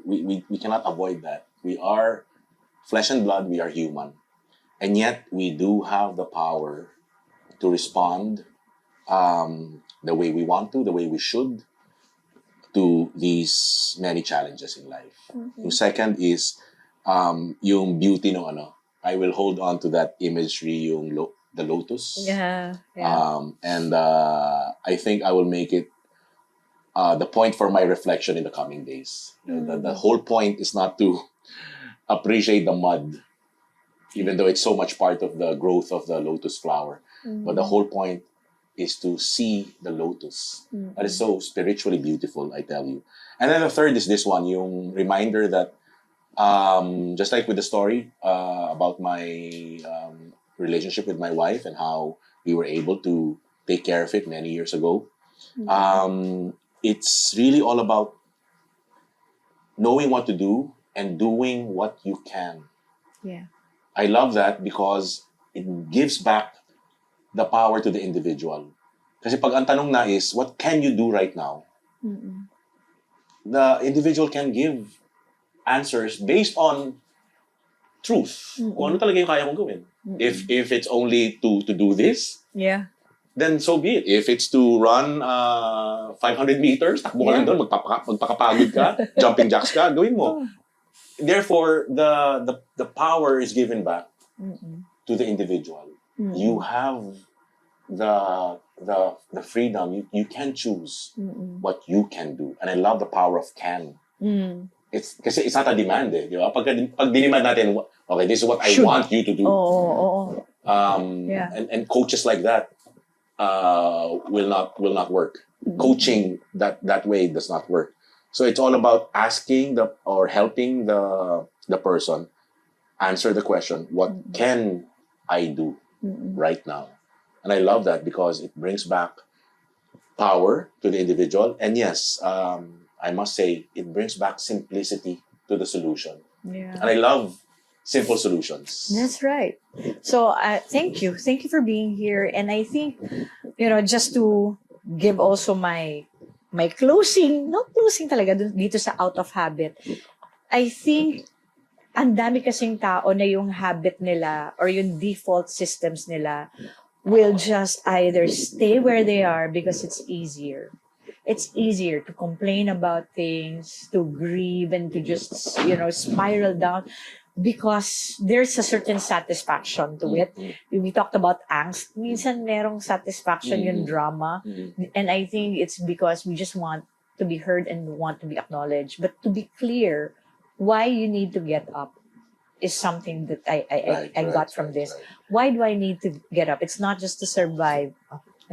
We cannot avoid that. We are flesh and blood, we are human. And yet, we do have the power to respond the way we want to, the way we should, to these many challenges in life. Yung second is yung beauty ng ano. I will hold on to that imagery, yung the lotus. Yeah. And I think I will make it the point for my reflection in the coming days. The whole point is not to appreciate the mud, even though it's so much part of the growth of the lotus flower. But the whole point is to see the lotus. That is so spiritually beautiful, I tell you. And then the third is this one, yung reminder that just like with the story about my relationship with my wife and how we were able to take care of it many years ago, it's really all about knowing what to do and doing what you can. Yeah. I love that because it gives back the power to the individual. Kasi pag ang tanong na is, what can you do right now? The individual can give answers based on truth. Kung ano talaga yung kaya kong gawin. If it's only to do this, Yeah. then so be it. If it's to run 500 meters, takbo ka lang doon, magpakapagod ka, jumping jacks ka, gawin mo. Therefore, the power is given back to the individual. You have the freedom. You can choose what you can do. And I love the power of can. Kasi it's not a demand eh. Di ba? Pag dinemand natin, okay, this is what I want you to do. And coaches like that will not work. Coaching that way does not work. So it's all about asking or helping the person answer the question, what can I do right now? And I love that because it brings back power to the individual. And yes, I must say, it brings back simplicity to the solution. Yeah. And I love simple solutions. That's right. So thank you. Thank you for being here. And I think, just to give also my closing talaga dito sa Out of Habit. I think ang dami kasing tao na yung habit nila or yung default systems nila will just either stay where they are because it's easier. It's easier to complain about things, to grieve, and to just, spiral down because there's a certain satisfaction to it. We talked about angst. Minsan merong satisfaction yung drama. And I think it's because we just want to be heard and want to be acknowledged. But to be clear, why you need to get up is something that I got from this. Right. Why do I need to get up? It's not just to survive.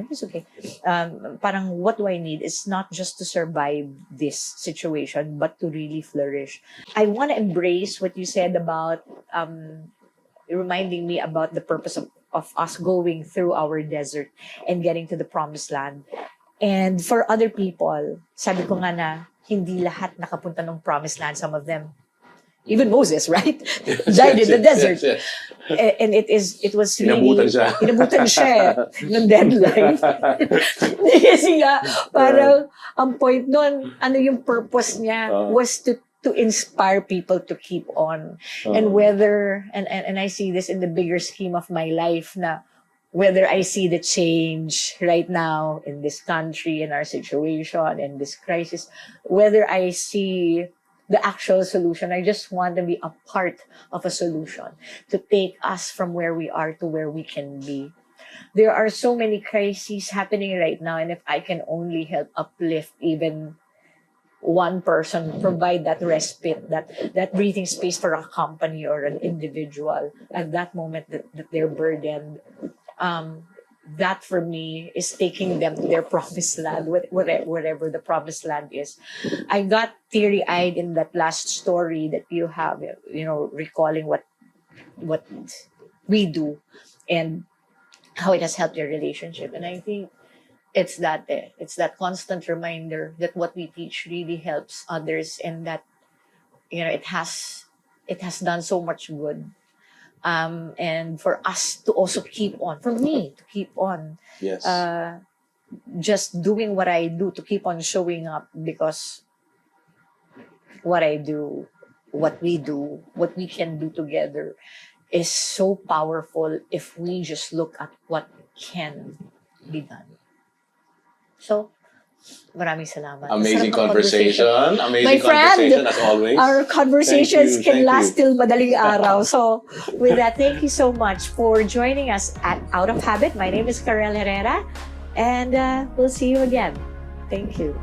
It's okay. Parang what do I need? It's not just to survive this situation, but to really flourish. I want to embrace what you said about reminding me about the purpose of us going through our desert and getting to the promised land. And for other people, sabi ko nga na hindi lahat nakapunta ng promised land. Some of them, even Moses, right? Died in the desert. Yes. And it was really... Inabutan siya. ng deadline. Kasi nga, parang ang point nun, ano yung purpose niya was to inspire people to keep on. And whether, and I see this in the bigger scheme of my life na whether I see the change right now in this country, in our situation, in this crisis, whether I see the actual solution, I just want to be a part of a solution to take us from where we are to where we can be. There are so many crises happening right now, and if I can only help uplift even one person, provide that respite, that breathing space for a company or an individual at that moment that they're burdened, that for me is taking them to their promised land, wherever the promised land is. I got teary-eyed in that last story that you have, recalling what we do and how it has helped your relationship. And I think it's that constant reminder that what we teach really helps others, and that it has done so much good. And for us to also keep on, for me to keep on, Yes. just doing what I do, to keep on showing up, because what I do what we do, what we can do together is so powerful if we just look at what can be done. So, maraming salamat. Amazing Masarap ang conversation. Amazing My friend, conversation as always. Our conversations Thank you, can thank last you. till madaling araw. So, with that, thank you so much for joining us at Out of Habit. My name is Karel Herrera, and we'll see you again. Thank you.